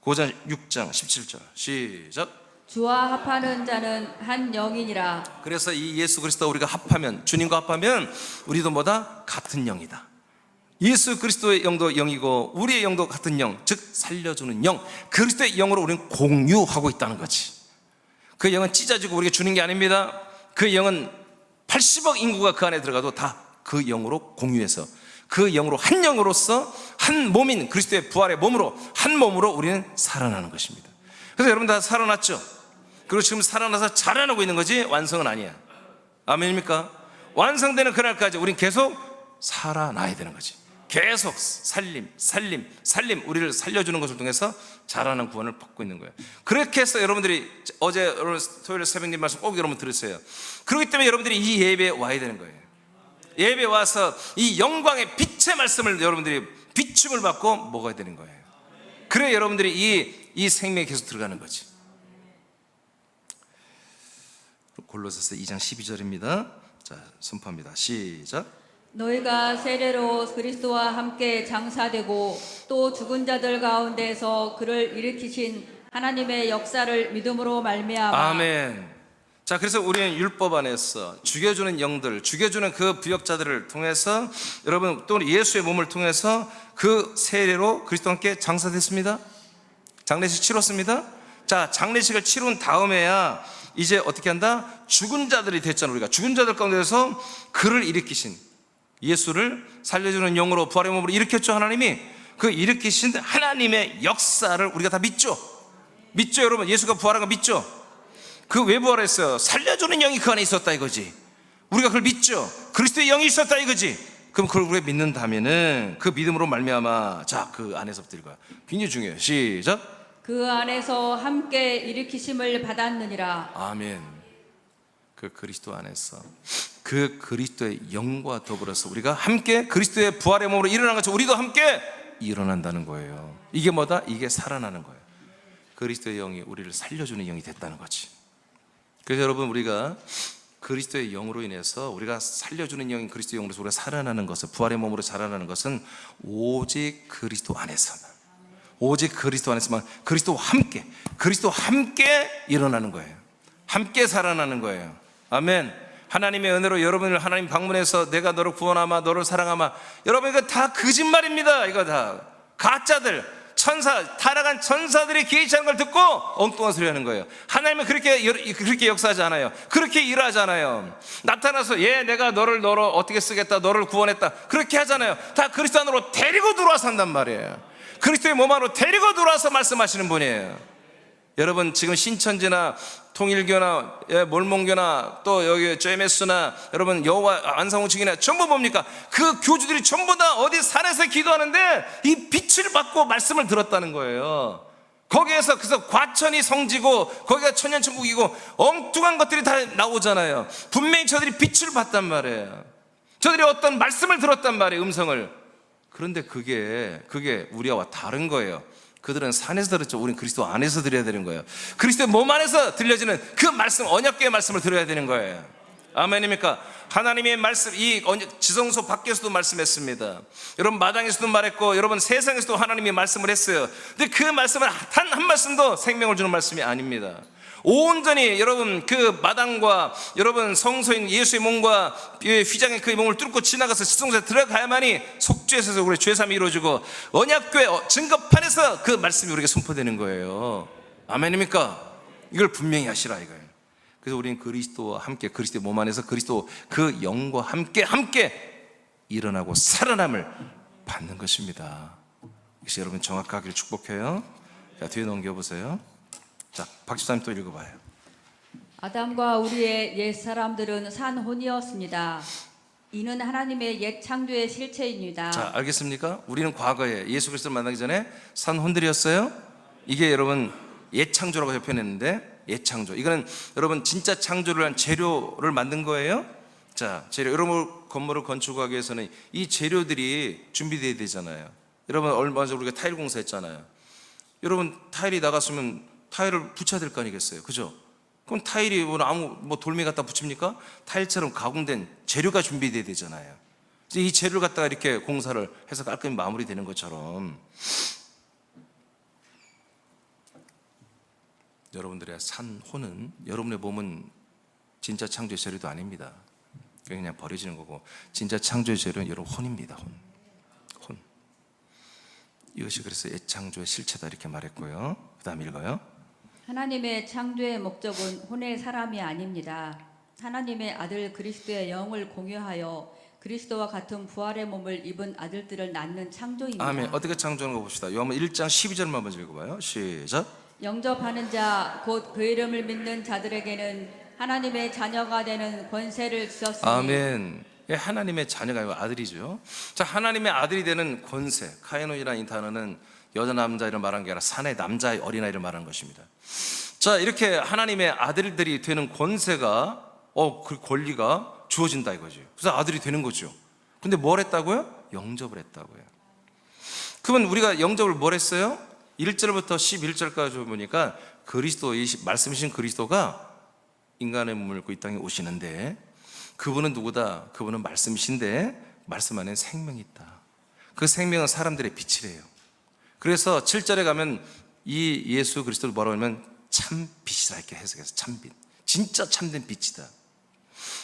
고전 6장 17절 시작. 주와 합하는 자는 한 영이니라. 그래서 이 예수 그리스도 우리가 합하면, 주님과 합하면 우리도 뭐다? 같은 영이다. 예수 그리스도의 영도 영이고 우리의 영도 같은 영, 즉 살려주는 영, 그리스도의 영으로 우리는 공유하고 있다는 거지. 그 영은 찢어지고 우리에게 주는 게 아닙니다. 그 영은 80억 인구가 그 안에 들어가도 다 그 영으로 공유해서 그 영으로 한 영으로서 한 몸인 그리스도의 부활의 몸으로 한 몸으로 우리는 살아나는 것입니다. 그래서 여러분 다 살아났죠? 그리고 지금 살아나서 자라나고 있는 거지 완성은 아니야. 아멘입니까? 완성되는 그날까지 우린 계속 살아나야 되는 거지. 계속 살림 우리를 살려주는 것을 통해서 자라는 구원을 받고 있는 거예요. 그렇게 해서 여러분들이 어제 여러분 토요일 새벽님 말씀 꼭 여러분 들으세요. 그렇기 때문에 여러분들이 이 예배에 와야 되는 거예요. 예배에 와서 이 영광의 빛의 말씀을 여러분들이 비춤을 받고 먹어야 되는 거예요. 그래 여러분들이 이 생명에 계속 들어가는 거지. 골로새서 2장 12절입니다. 자, 선포합니다. 시작. 너희가 세례로 그리스도와 함께 장사되고 또 죽은 자들 가운데서 그를 일으키신 하나님의 역사를 믿음으로 말미암아. 아멘. 자, 그래서 우리는 율법 안에서 죽여주는 영들, 죽여주는 그 부역자들을 통해서 여러분 또 예수의 몸을 통해서 그 세례로 그리스도와 함께 장사됐습니다. 장례식 치렀습니다. 자, 장례식을 치룬 다음에야 이제 어떻게 한다? 죽은 자들이 됐잖아. 우리가 죽은 자들 가운데서 그를 일으키신 예수를 살려주는 영으로 부활의 몸으로 일으켰죠. 하나님이 그 일으키신 하나님의 역사를 우리가 다 믿죠. 믿죠 여러분. 예수가 부활한 거 믿죠. 그 왜 부활했어요? 살려주는 영이 그 안에 있었다 이거지. 우리가 그걸 믿죠. 그리스도의 영이 있었다 이거지. 그럼 그걸 우리가 믿는다면은 그 믿음으로 말미암아 자, 그 안에서부터 읽어요. 굉장히 중요해요. 시작. 그 안에서 함께 일으키심을 받았느니라. 아멘. 그 그리스도 안에서 그 그리스도의 영과 더불어서 우리가 함께 그리스도의 부활의 몸으로 일어난 것처럼 우리도 함께 일어난다는 거예요. 이게 뭐다? 이게 살아나는 거예요. 그리스도의 영이 우리를 살려주는 영이 됐다는 거지. 그래서 여러분 우리가 그리스도의 영으로 인해서 우리가 살려주는 영인 그리스도의 영으로서 우리가 살아나는 것은 부활의 몸으로 살아나는 것은 오직 그리스도 안에서만, 오직 그리스도 안에서만, 그리스도와 함께 일어나는 거예요. 함께 살아나는 거예요. 아멘. 하나님의 은혜로 여러분을 하나님 방문해서 내가 너를 구원하마 너를 사랑하마, 여러분 이거 다 거짓말입니다. 이거 다 가짜들, 천사, 타락한 천사들이 계시하는 걸 듣고 엉뚱한 소리 하는 거예요. 하나님은 그렇게 역사하지 않아요. 그렇게 일하지 않아요. 나타나서 내가 너를 어떻게 쓰겠다, 너를 구원했다, 그렇게 하잖아요. 다 그리스도 안으로 데리고 들어와서 한단 말이에요. 그리스도의 몸 안으로 데리고 들어와서 말씀하시는 분이에요. 여러분 지금 신천지나 통일교나 몰몬교나 또 여기 JMS나 여러분 여호와 안상홍측이나 전부 뭡니까? 그 교주들이 전부 다 어디 산에서 기도하는데 이 빛을 받고 말씀을 들었다는 거예요. 거기에서 그래서 과천이 성지고 거기가 천년천국이고 엉뚱한 것들이 다 나오잖아요. 분명히 저들이 빛을 봤단 말이에요. 저들이 어떤 말씀을 들었단 말이에요. 음성을. 그런데 그게 우리와 다른 거예요. 그들은 산에서 들었죠. 우리는 그리스도 안에서 들어야 되는 거예요. 그리스도의 몸 안에서 들려지는 그 말씀, 언약궤의 말씀을 들어야 되는 거예요. 아멘입니까? 하나님의 말씀, 이 지성소 밖에서도 말씀했습니다. 여러분 마당에서도 말했고 여러분 세상에서도 하나님이 말씀을 했어요. 근데 그 말씀은 단 한 말씀도 생명을 주는 말씀이 아닙니다. 온전히 여러분 그 마당과 여러분 성소인 예수의 몸과 휘장의 그 몸을 뚫고 지나가서 지성소에 들어가야만이 속죄에서 우리 죄사함이 이루어지고 언약궤 증거판에서 그 말씀이 우리에게 선포되는 거예요. 아멘입니까? 이걸 분명히 하시라 이거예요. 그래서 우리는 그리스도와 함께 그리스도의 몸 안에서 그리스도 그 영과 함께 일어나고 살아남을 받는 것입니다. 이것이 여러분 정확하기를 축복해요. 자, 뒤에 넘겨보세요. 자, 박집사님 또 읽어봐요. 아담과 우리의 옛 사람들은 산혼이었습니다. 이는 하나님의 옛 창조의 실체입니다. 자, 알겠습니까? 우리는 과거에 예수 그리스도를 만나기 전에 산혼들이었어요. 이게 여러분 옛 창조라고 표현했는데 옛 창조, 이거는 여러분 진짜 창조를 한 재료를 만든 거예요. 자, 재료, 여러분 건물을 건축하기 위해서는 이 재료들이 준비되어야 되잖아요. 여러분 얼마 전에 우리가 타일 공사했잖아요. 여러분 타일이 나갔으면 타일을 붙여야 될 거 아니겠어요? 그죠? 그럼 타일이 돌멩이 갖다 붙입니까? 타일처럼 가공된 재료가 준비되어야 되잖아요. 이 재료를 갖다가 이렇게 공사를 해서 깔끔히 마무리되는 것처럼 여러분들의 산혼은, 여러분의 몸은 진짜 창조의 재료도 아닙니다. 그냥 버려지는 거고, 진짜 창조의 재료는 여러분 혼입니다. 혼. 이것이 그래서 옛 창조의 실체다 이렇게 말했고요. 그 다음 읽어요. 하나님의 창조의 목적은 혼의 사람이 아닙니다. 하나님의 아들 그리스도의 영을 공유하여 그리스도와 같은 부활의 몸을 입은 아들들을 낳는 창조입니다. 아멘. 어떻게 창조하는 거 봅시다. 요한복음 1장 12절만 한번 읽어봐요. 시작. 영접하는 자 곧 그 이름을 믿는 자들에게는 하나님의 자녀가 되는 권세를 주셨으니. 아멘. 예, 하나님의 자녀가 아니고 아들이죠. 자, 하나님의 아들이 되는 권세. 카이노이라는 이 단어는 여자 남자를 말한 게 아니라 사내 남자의 어린아이를 말하는 것입니다. 자, 이렇게 하나님의 아들들이 되는 권세가 그 권리가 주어진다 이거죠. 그래서 아들이 되는 거죠. 근데 뭘 했다고요? 영접을 했다고요. 그러면 우리가 영접을 뭘 했어요? 1절부터 11절까지 보니까 그리스도, 말씀이신 그리스도가 인간의 몸을 입고 이 땅에 오시는데, 그분은 누구다? 그분은 말씀이신데 말씀 안에 생명이 있다. 그 생명은 사람들의 빛이래요. 그래서 7절에 가면 이 예수 그리스도를 뭐라고 하면 참 빛이라 이렇게 해석해서 참빛, 진짜 참된 빛이다.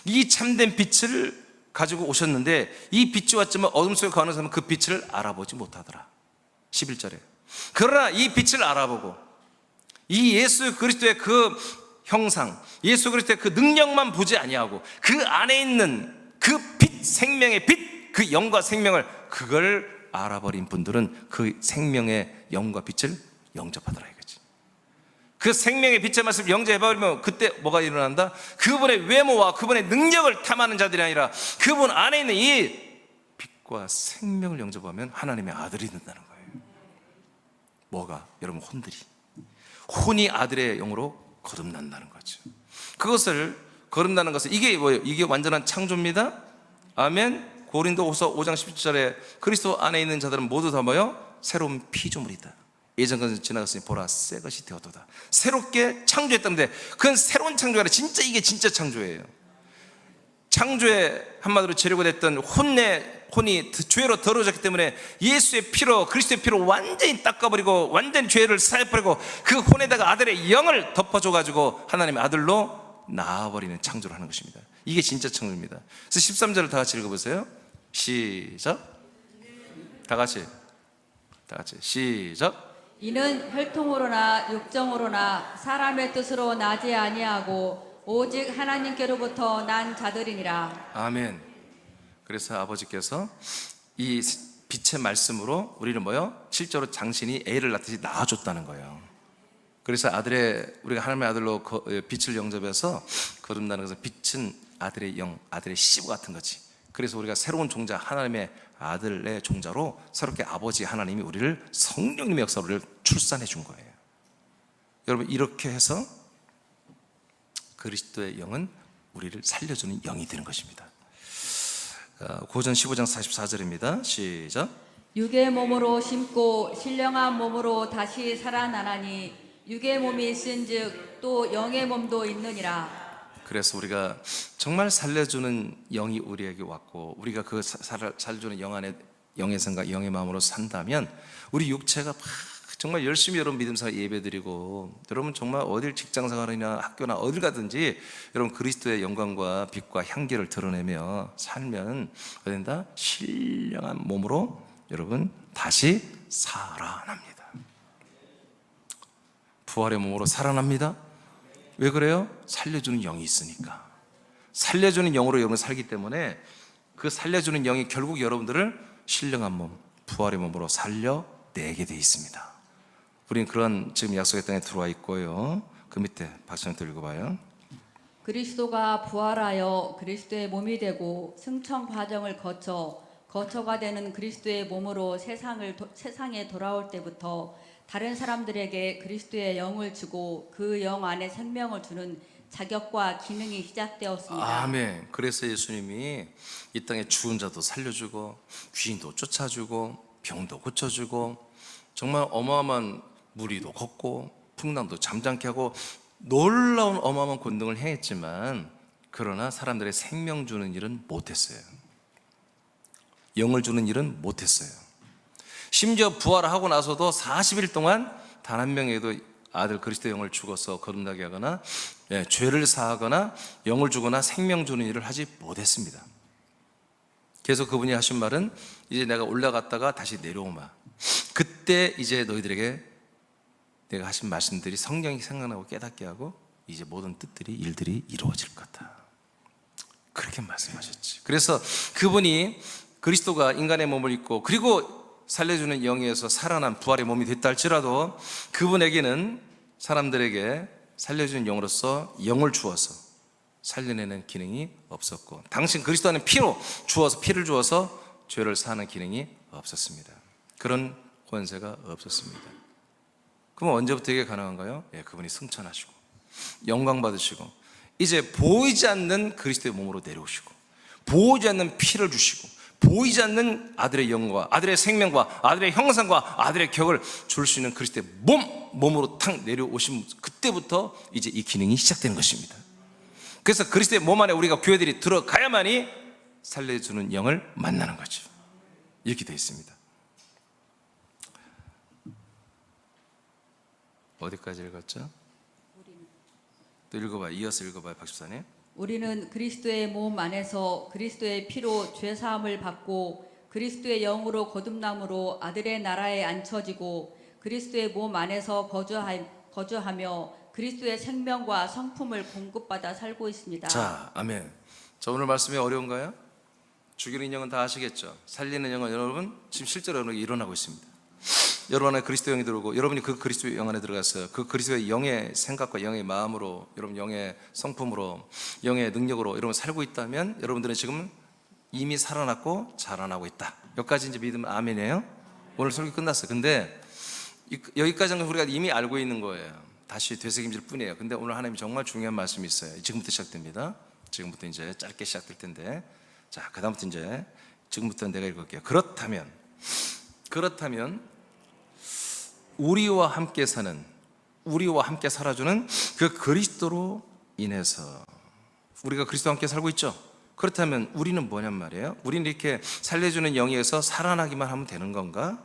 이 참된 빛을 가지고 오셨는데 이 빛이 왔지만 어둠 속에 거하는 사람은 그 빛을 알아보지 못하더라. 11절에. 그러나 이 빛을 알아보고 이 예수 그리스도의 그 형상, 예수 그리스도의 그 능력만 보지 아니하고 그 안에 있는 그 빛, 생명의 빛, 그 영과 생명을, 그걸 알아버린 분들은 그 생명의 영과 빛을 영접하더라 이거지. 그 생명의 빛의 말씀을 영접해버리면 그때 뭐가 일어난다? 그분의 외모와 그분의 능력을 탐하는 자들이 아니라 그분 안에 있는 이 빛과 생명을 영접하면 하나님의 아들이 된다는 거예요. 뭐가? 여러분, 혼이 아들의 영으로 거듭난다는 거죠. 그것을 거듭나는 것은 이게 뭐예요? 이게 완전한 창조입니다. 아멘. 고린도후서 5장 17절에 그리스도 안에 있는 자들은 모두 다 뭐요? 새로운 피조물이다. 예전 것은 지나갔으니 보라 새 것이 되었도다. 새롭게 창조했다는데 그건 새로운 창조가 아니라 진짜 이게 진짜 창조예요. 창조의 한마디로 재료가 됐던 혼이 죄로 더러워졌기 때문에 예수의 피로, 그리스도의 피로 완전히 닦아버리고 완전히 죄를 사해버리고 그 혼에다가 아들의 영을 덮어줘가지고 하나님의 아들로 낳아버리는 창조를 하는 것입니다. 이게 진짜 창조입니다. 그래서 13절을 다 같이 읽어보세요. 시작. 다 같이 시작. 이는 혈통으로나 육정으로나 사람의 뜻으로 나지 아니하고 오직 하나님께로부터 난 자들이니라. 아멘. 그래서 아버지께서 이 빛의 말씀으로 우리를 뭐요? 실제로 당신이 애를 낳듯이 낳아줬다는 거예요. 그래서 우리가 하나님의 아들로 빛을 영접해서 거듭나는 것은 빛은 아들의 영, 아들의 씨 같은 거지. 그래서 우리가 새로운 종자, 하나님의 아들의 종자로 새롭게 아버지 하나님이 우리를 성령님의 역사로 우리를 출산해 준 거예요. 여러분, 이렇게 해서 그리스도의 영은 우리를 살려주는 영이 되는 것입니다. 고전 15장 44절입니다. 시작. 육의 몸으로 심고 신령한 몸으로 다시 살아나나니 육의 몸이 있은즉 또 영의 몸도 있느니라. 그래서 우리가 정말 살려주는 영이 우리에게 왔고 우리가 그 살려주는 영 안에 영의 생각, 영의 마음으로 산다면 우리 육체가 막 정말 열심히 여러분 믿음생활 예배드리고 여러분 정말 어딜 직장생활이나 학교나 어딜 가든지 여러분 그리스도의 영광과 빛과 향기를 드러내며 살면 어딘다? 신령한 몸으로 여러분 다시 살아납니다. 부활의 몸으로 살아납니다. 왜 그래요? 살려주는 영이 있으니까. 살려주는 영으로 여러분 살기 때문에 그 살려주는 영이 결국 여러분들을 신령한 몸, 부활의 몸으로 살려내게 돼 있습니다. 우리는 그런 지금 약속의 땅에 들어와 있고요. 그 밑에 박수님 또 읽어봐요. 그리스도가 부활하여 그리스도의 몸이 되고 승천 과정을 거처가 되는 그리스도의 몸으로 세상에 돌아올 때부터 다른 사람들에게 그리스도의 영을 주고 그 영 안에 생명을 주는 자격과 기능이 시작되었습니다. 아멘. 그래서 예수님이 이 땅에 죽은 자도 살려주고 귀인도 쫓아주고 병도 고쳐주고 정말 어마어마한 무리도 걷고 풍랑도 잠잠케 하고 놀라운 어마어마한 권능을 행했지만 그러나 사람들의 생명 주는 일은 못했어요. 영을 주는 일은 못했어요. 심지어 부활하고 나서도 40일 동안 단 한 명에도 아들 그리스도 영을 죽어서 거듭나게 하거나 죄를 사하거나 영을 주거나 생명 주는 일을 하지 못했습니다. 그래서 그분이 하신 말은 이제 내가 올라갔다가 다시 내려오마. 그때 이제 너희들에게 내가 하신 말씀들이 성경이 생각나고 깨닫게 하고 이제 모든 뜻들이 일들이 이루어질 거다. 그렇게 말씀하셨지. 그래서 그분이 그리스도가 인간의 몸을 입고 그리고 살려주는 영에서 살아난 부활의 몸이 됐다 할지라도 그분에게는 사람들에게 살려주는 영으로서 영을 주어서 살려내는 기능이 없었고, 당신 그리스도 안에 피를 주어서 죄를 사하는 기능이 없었습니다. 그런 권세가 없었습니다. 그럼 언제부터 이게 가능한가요? 예, 그분이 승천하시고 영광 받으시고 이제 보이지 않는 그리스도의 몸으로 내려오시고 보이지 않는 피를 주시고 보이지 않는 아들의 영과 아들의 생명과 아들의 형상과 아들의 격을 줄 수 있는 그리스도의 몸으로 탁 내려오신 그때부터 이제 이 기능이 시작되는 것입니다. 그래서 그리스도의 몸 안에 우리가 교회들이 들어가야만이 살려주는 영을 만나는 거죠. 이렇게 되어 있습니다. 어디까지 읽었죠? 또 읽어봐요. 이어서 읽어봐요, 박집사님. 우리는 그리스도의 몸 안에서 그리스도의 피로 죄 사함을 받고 그리스도의 영으로 거듭남으로 아들의 나라에 앉혀지고 그리스도의 몸 안에서 거주하며 그리스도의 생명과 성품을 공급받아 살고 있습니다. 자, 아멘. 자, 오늘 말씀이 어려운가요? 죽이는 영은 다 아시겠죠? 살리는 영은 여러분 지금 실제로 여러분에게 일어나고 있습니다. 여러분 안에 그리스도 영이 들어오고 여러분이 그 그리스도 영 안에 들어갔어요. 그 그리스도의 영의 생각과 영의 마음으로 여러분 영의 성품으로 영의 능력으로 여러분 살고 있다면 여러분들은 지금 이미 살아났고 자라나고 있다. 여기까지 이제 믿으면 아멘이에요. 오늘 설교 끝났어요. 근데 여기까지는 우리가 이미 알고 있는 거예요. 다시 되새김질 뿐이에요. 근데 오늘 하나님이 정말 중요한 말씀이 있어요. 지금부터 시작됩니다. 지금부터 이제 짧게 시작될 텐데, 자, 그 다음부터 이제 지금부터 내가 읽을게요. 그렇다면 우리와 함께 살아주는 그 그리스도로 인해서 우리가 그리스도와 함께 살고 있죠. 그렇다면 우리는 뭐냔 말이에요. 우리는 이렇게 살려주는 영에 의해서 살아나기만 하면 되는 건가?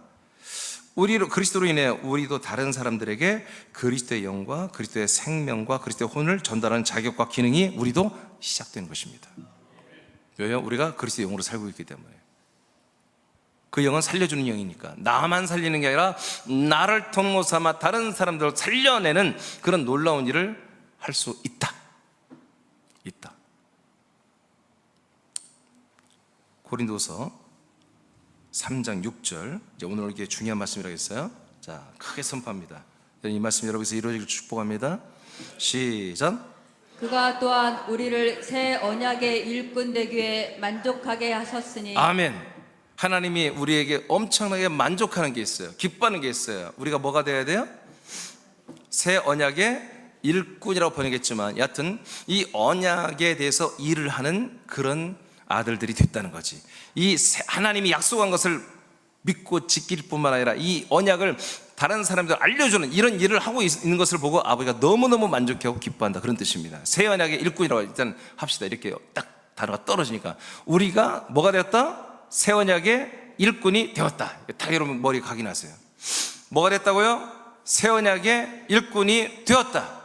그리스도로 인해 우리도 다른 사람들에게 그리스도의 영과 그리스도의 생명과 그리스도의 혼을 전달하는 자격과 기능이 우리도 시작되는 것입니다. 왜요? 우리가 그리스도의 영으로 살고 있기 때문에. 그 영은 살려주는 영이니까 나만 살리는 게 아니라 나를 통로 삼아 다른 사람들을 살려내는 그런 놀라운 일을 할 수 있다. 고린도서 3장 6절, 이제 오늘 이게 중요한 말씀이라고 했어요. 자, 크게 선포합니다. 이 말씀 여러분께서 이루어지길 축복합니다. 시작. 그가 또한 우리를 새 언약의 일꾼 되기에 만족하게 하셨으니. 아멘. 하나님이 우리에게 엄청나게 만족하는 게 있어요. 기뻐하는 게 있어요. 우리가 뭐가 돼야 돼요? 새 언약의 일꾼이라고 번역했지만 여하튼 이 언약에 대해서 일을 하는 그런 아들들이 됐다는 거지. 이 하나님이 약속한 것을 믿고 지킬 뿐만 아니라 이 언약을 다른 사람들 알려주는 이런 일을 하고 있는 것을 보고 아버지가 너무너무 만족하고 기뻐한다, 그런 뜻입니다. 새 언약의 일꾼이라고 일단 합시다. 이렇게 딱 단어가 떨어지니까 우리가 뭐가 되었다? 새 언약의 일꾼이 되었다. 다 여러분 머리 각이 나세요. 뭐가 됐다고요? 새 언약의 일꾼이 되었다.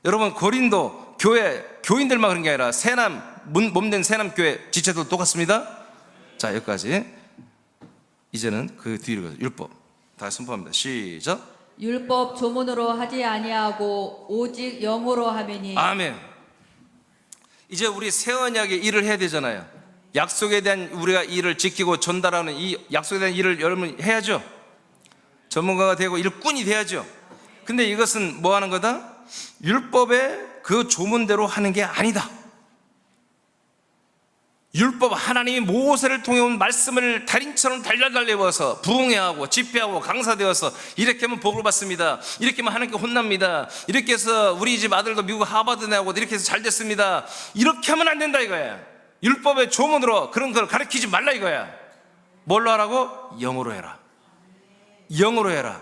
여러분 고린도 교인들만 그런 게 아니라 몸된 새남 교회 지체도 똑같습니다. 자, 여기까지. 이제는 그 뒤로 율법 다시 선포합니다. 시작. 율법 조문으로 하지 아니하고 오직 영으로 하매니. 아멘. 이제 우리 새 언약의 일을 해야 되잖아요. 약속에 대한 우리가 일을 지키고 전달하는 이 약속에 대한 일을 여러분 해야죠. 전문가가 되고 일꾼이 돼야죠. 근데 이것은 뭐 하는 거다? 율법의 그 조문대로 하는 게 아니다. 율법, 하나님이 모세를 통해 온 말씀을 달인처럼 달려서 부흥회하고 집회하고 강사되어서 이렇게 하면 복을 받습니다. 이렇게 하면 하나님께 혼납니다. 이렇게 해서 우리 집 아들도 미국 하버드 나오고 이렇게 해서 잘 됐습니다. 이렇게 하면 안 된다 이거야. 율법의 조문으로 그런 걸 가르치지 말라 이거야. 뭘로 하라고? 영으로 해라. 영으로 해라.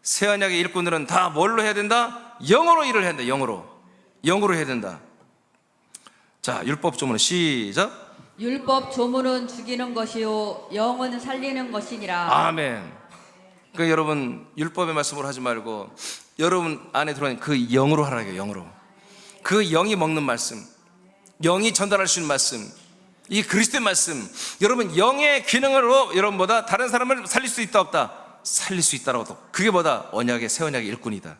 새 언약의 일꾼들은 다 뭘로 해야 된다? 영으로 일을 해야 된다. 영으로 해야 된다. 자, 율법 조문은 시작. 율법 조문은 죽이는 것이요 영은 살리는 것이니라. 아멘. 그 여러분 율법의 말씀으로 하지 말고 여러분 안에 들어있는 그 영으로 하라고요. 영으로. 그 영이 먹는 말씀, 영이 전달할 수 있는 말씀, 이 그리스도의 말씀, 여러분 영의 기능으로 여러분보다 다른 사람을 살릴 수 있다 없다? 살릴 수 있다라고. 또 그게 뭐다? 새 언약의 일꾼이다.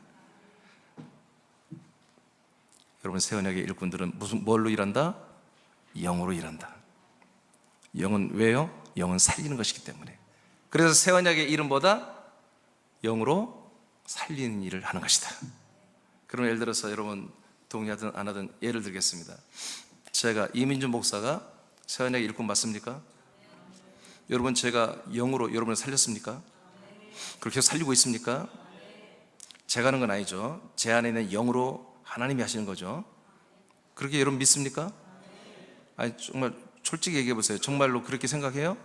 여러분 새 언약의 일꾼들은 뭘로 일한다? 영으로 일한다. 영은 왜요? 영은 살리는 것이기 때문에. 그래서 새 언약의 이름보다 영으로 살리는 일을 하는 것이다. 그럼 예를 들어서 여러분 동의하든 안 하든 예를 들겠습니다. 제가 이민준 목사가 새 언약의 일꾼 맞습니까? 여러분 제가 영으로 여러분을 살렸습니까? 그렇게 살리고 있습니까? 제가 하는 건 아니죠. 제 안에 있는 영으로 하나님이 하시는 거죠. 그렇게 여러분 믿습니까? 아니 정말 솔직히 얘기해 보세요. 정말로 그렇게 생각해요?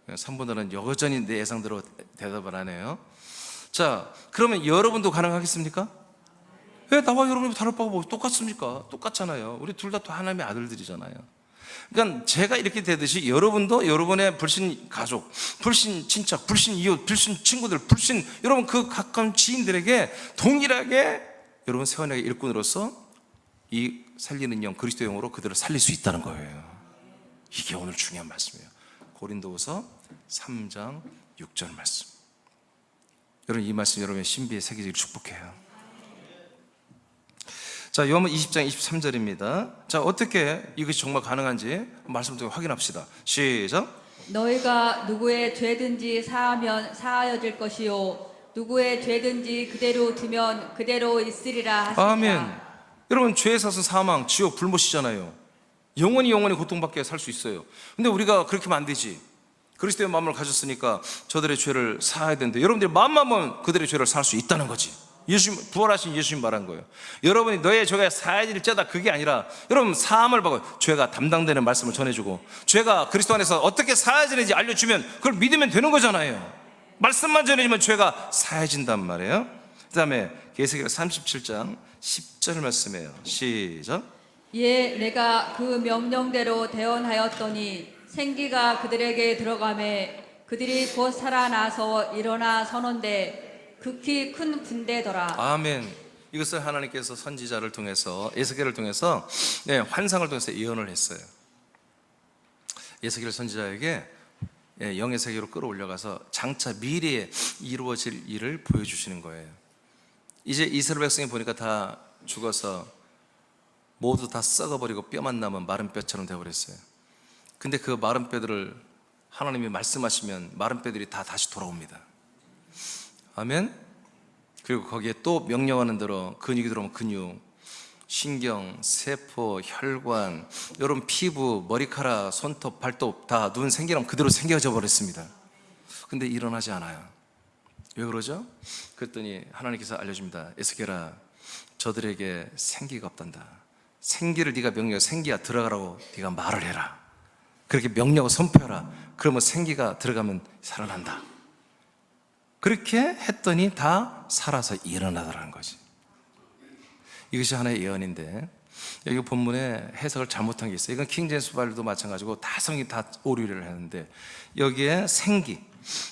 3분들은 여전히 내 예상대로 대답을 안 해요. 자, 그러면 여러분도 가능하겠습니까? 왜 나와 여러분이 다를 바가 뭐 똑같습니까? 똑같잖아요. 우리 둘 다 또 하나님의 아들들이잖아요. 그러니까 제가 이렇게 되듯이 여러분도 여러분의 불신 가족, 불신 친척, 불신 이웃, 불신 친구들, 불신 여러분 그 가까운 지인들에게 동일하게 여러분 새 언약의 일꾼으로서 이 살리는 영, 그리스도 영으로 그들을 살릴 수 있다는 거예요. 이게 오늘 중요한 말씀이에요. 고린도후서 3장 6절 말씀. 여러분 이 말씀 여러분의 신비에 새기기를 축복해요. 자, 요한복음 20장 23절입니다. 자, 어떻게 이것이 정말 가능한지 말씀 통해 확인합시다. 시작. 너희가 누구의 죄든지 사하면 사하여질 것이요 누구의 죄든지 그대로 두면 그대로 있으리라 하시니라. 아멘. 여러분 죄의 삭은 사망, 지옥, 불못이잖아요. 영원히 고통받게 살 수 있어요. 근데 우리가 그렇게 하면 안 되지. 그리스도의 마음을 가졌으니까 저들의 죄를 사해야 되는데 여러분들이 마음만 먹으면 그들의 죄를 사할 수 있다는 거지. 예수님, 부활하신 예수님 말한 거예요. 여러분이 너의 죄가 사해질자다 그게 아니라 여러분 사함을 받고 죄가 담당되는 말씀을 전해주고 죄가 그리스도 안에서 어떻게 사해지는지 알려주면 그걸 믿으면 되는 거잖아요. 말씀만 전해주면 죄가 사해진단 말이에요. 그 다음에 계시록 37장 10절 말씀이에요. 시작. 예, 내가 그 명령대로 대언하였더니 생기가 그들에게 들어가매 그들이 곧 살아나서 일어나 서는데 극히 큰 군대더라. 아멘. 이것을 하나님께서 선지자를 통해서 에스겔을 통해서 환상을 통해서 예언을 했어요. 에스겔 선지자에게 영의 세계로 끌어올려가서 장차 미래에 이루어질 일을 보여주시는 거예요. 이제 이스라엘 백성이 보니까 다 죽어서 모두 다 썩어버리고 뼈만 남은 마른 뼈처럼 되어버렸어요. 근데 그 마른 뼈들을 하나님이 말씀하시면 마른 뼈들이 다 다시 돌아옵니다. 아멘. 그리고 거기에 또 명령하는 대로 근육이 들어오면 근육, 신경, 세포, 혈관, 여러분 피부, 머리카락, 손톱, 발톱 다 눈 생기라면 그대로 생겨져 버렸습니다. 근데 일어나지 않아요. 왜 그러죠? 그랬더니 하나님께서 알려줍니다. 에스겔아, 저들에게 생기가 없단다. 생기를 네가 명령해 생기야 들어가라고 네가 말을 해라. 그렇게 명령을 선포해라. 그러면 생기가 들어가면 살아난다. 그렇게 했더니 다 살아서 일어나더라는 거지. 이것이 하나의 예언인데 여기 본문에 해석을 잘못한 게 있어요. 이건 킹제임스 바이블도 마찬가지고 다 성이 다 오류를 했는데 여기에 생기,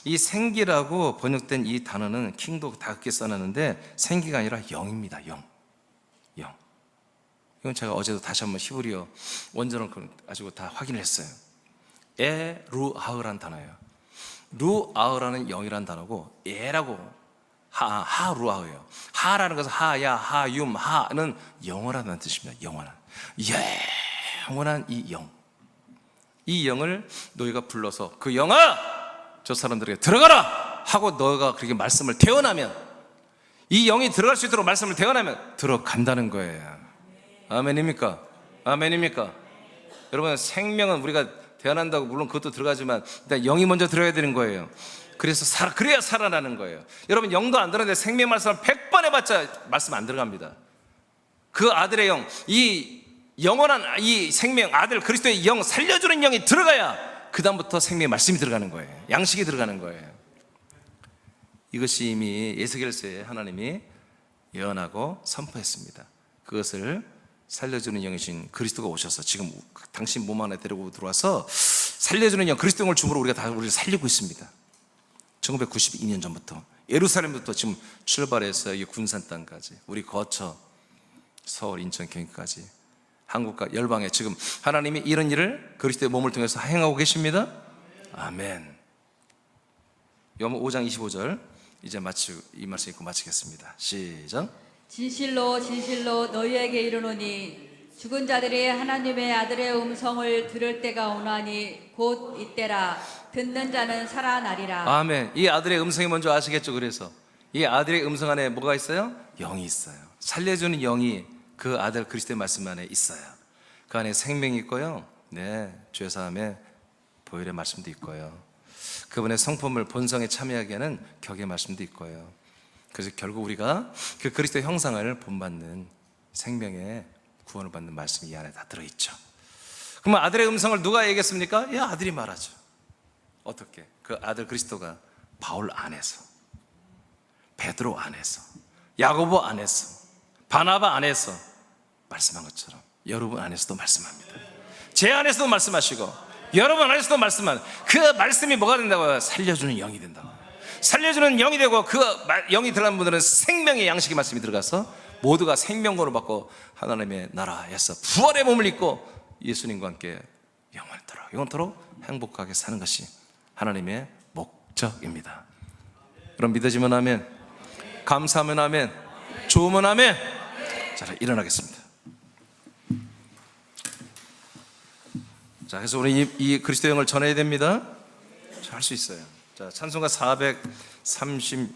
이 생기라고 번역된 이 단어는 킹도 다 그렇게 써놨는데 생기가 아니라 영입니다. 영. 이건 제가 어제도 다시 한번 히브리어 원전을 가지고 다 확인을 했어요. 에루하으라는 단어예요. 루아으라는 영이라는 단어고 에라고 하루아으예요. 하라는 것은 하야, 하윰, 하는 영원하다는 뜻입니다. 영원한 이 영. 이 영을 너희가 불러서 그 영아! 저 사람들에게 들어가라! 하고 너희가 그렇게 말씀을 태어나면 이 영이 들어갈 수 있도록 말씀을 태어나면 들어간다는 거예요. 아멘입니까? 아멘입니까? 여러분 생명은 우리가 태어난다고 물론 그것도 들어가지만 일단 영이 먼저 들어야 되는 거예요. 그래서 그래야 살아나는 거예요. 여러분 영도 안 들어가는데 생명 말씀을 100번 해봤자 말씀 안 들어갑니다. 그 아들의 영, 이 영원한 이 생명 아들 그리스도의 영 살려주는 영이 들어가야 그 다음부터 생명의 말씀이 들어가는 거예요. 양식이 들어가는 거예요. 이것이 이미 에스겔서에 하나님이 예언하고 선포했습니다. 그것을 살려주는 영이신 그리스도가 오셔서 지금 당신 몸 안에 데리고 들어와서 살려주는 영 그리스도 영을 주므로 우리가 다 우리를 살리고 있습니다. 1992년 전부터 예루살렘부터 지금 출발해서 이 군산 땅까지 우리 거쳐 서울, 인천, 경기까지 한국과 열방에 지금 하나님이 이런 일을 그리스도의 몸을 통해서 행하고 계십니다. 아멘. 요한복음 5장 25절 이제 이 말씀 읽고 마치겠습니다. 시작. 진실로 진실로 너희에게 이르노니 죽은 자들이 하나님의 아들의 음성을 들을 때가 오나니 곧 이때라. 듣는 자는 살아나리라. 아멘. 이 아들의 음성이 뭔지 아시겠죠? 그래서 이 아들의 음성 안에 뭐가 있어요? 영이 있어요. 살려주는 영이 그 아들 그리스도의 말씀 안에 있어요. 그 안에 생명이 있고요. 네, 죄사함의 보혈의 말씀도 있고요. 그분의 성품을 본성에 참여하게 하는 격의 말씀도 있고요. 그래서 결국 우리가 그 그리스도의 형상을 본받는 생명의 구원을 받는 말씀이 이 안에 다 들어있죠. 그러면 아들의 음성을 누가 얘기했습니까? 이 아들이 말하죠. 어떻게? 그 아들 그리스도가 바울 안에서, 베드로 안에서, 야고보 안에서, 바나바 안에서 말씀한 것처럼 여러분 안에서도 말씀합니다. 제 안에서도 말씀하시고 여러분 안에서도 말씀하는 그 말씀이 뭐가 된다고요? 살려주는 영이 된다고요. 살려주는 영이 되고 그 영이 들어간 분들은 생명의 양식의 말씀이 들어가서 모두가 생명권을 받고 하나님의 나라에서 부활의 몸을 입고 예수님과 함께 영원토록 행복하게 사는 것이 하나님의 목적입니다. 그럼 믿어지면 아멘, 감사하면 아멘, 좋으면 아멘. 자, 일어나겠습니다. 자, 그래서 우리 이 그리스도 영을 전해야 됩니다. 할 수 있어요. 자, 찬송가 430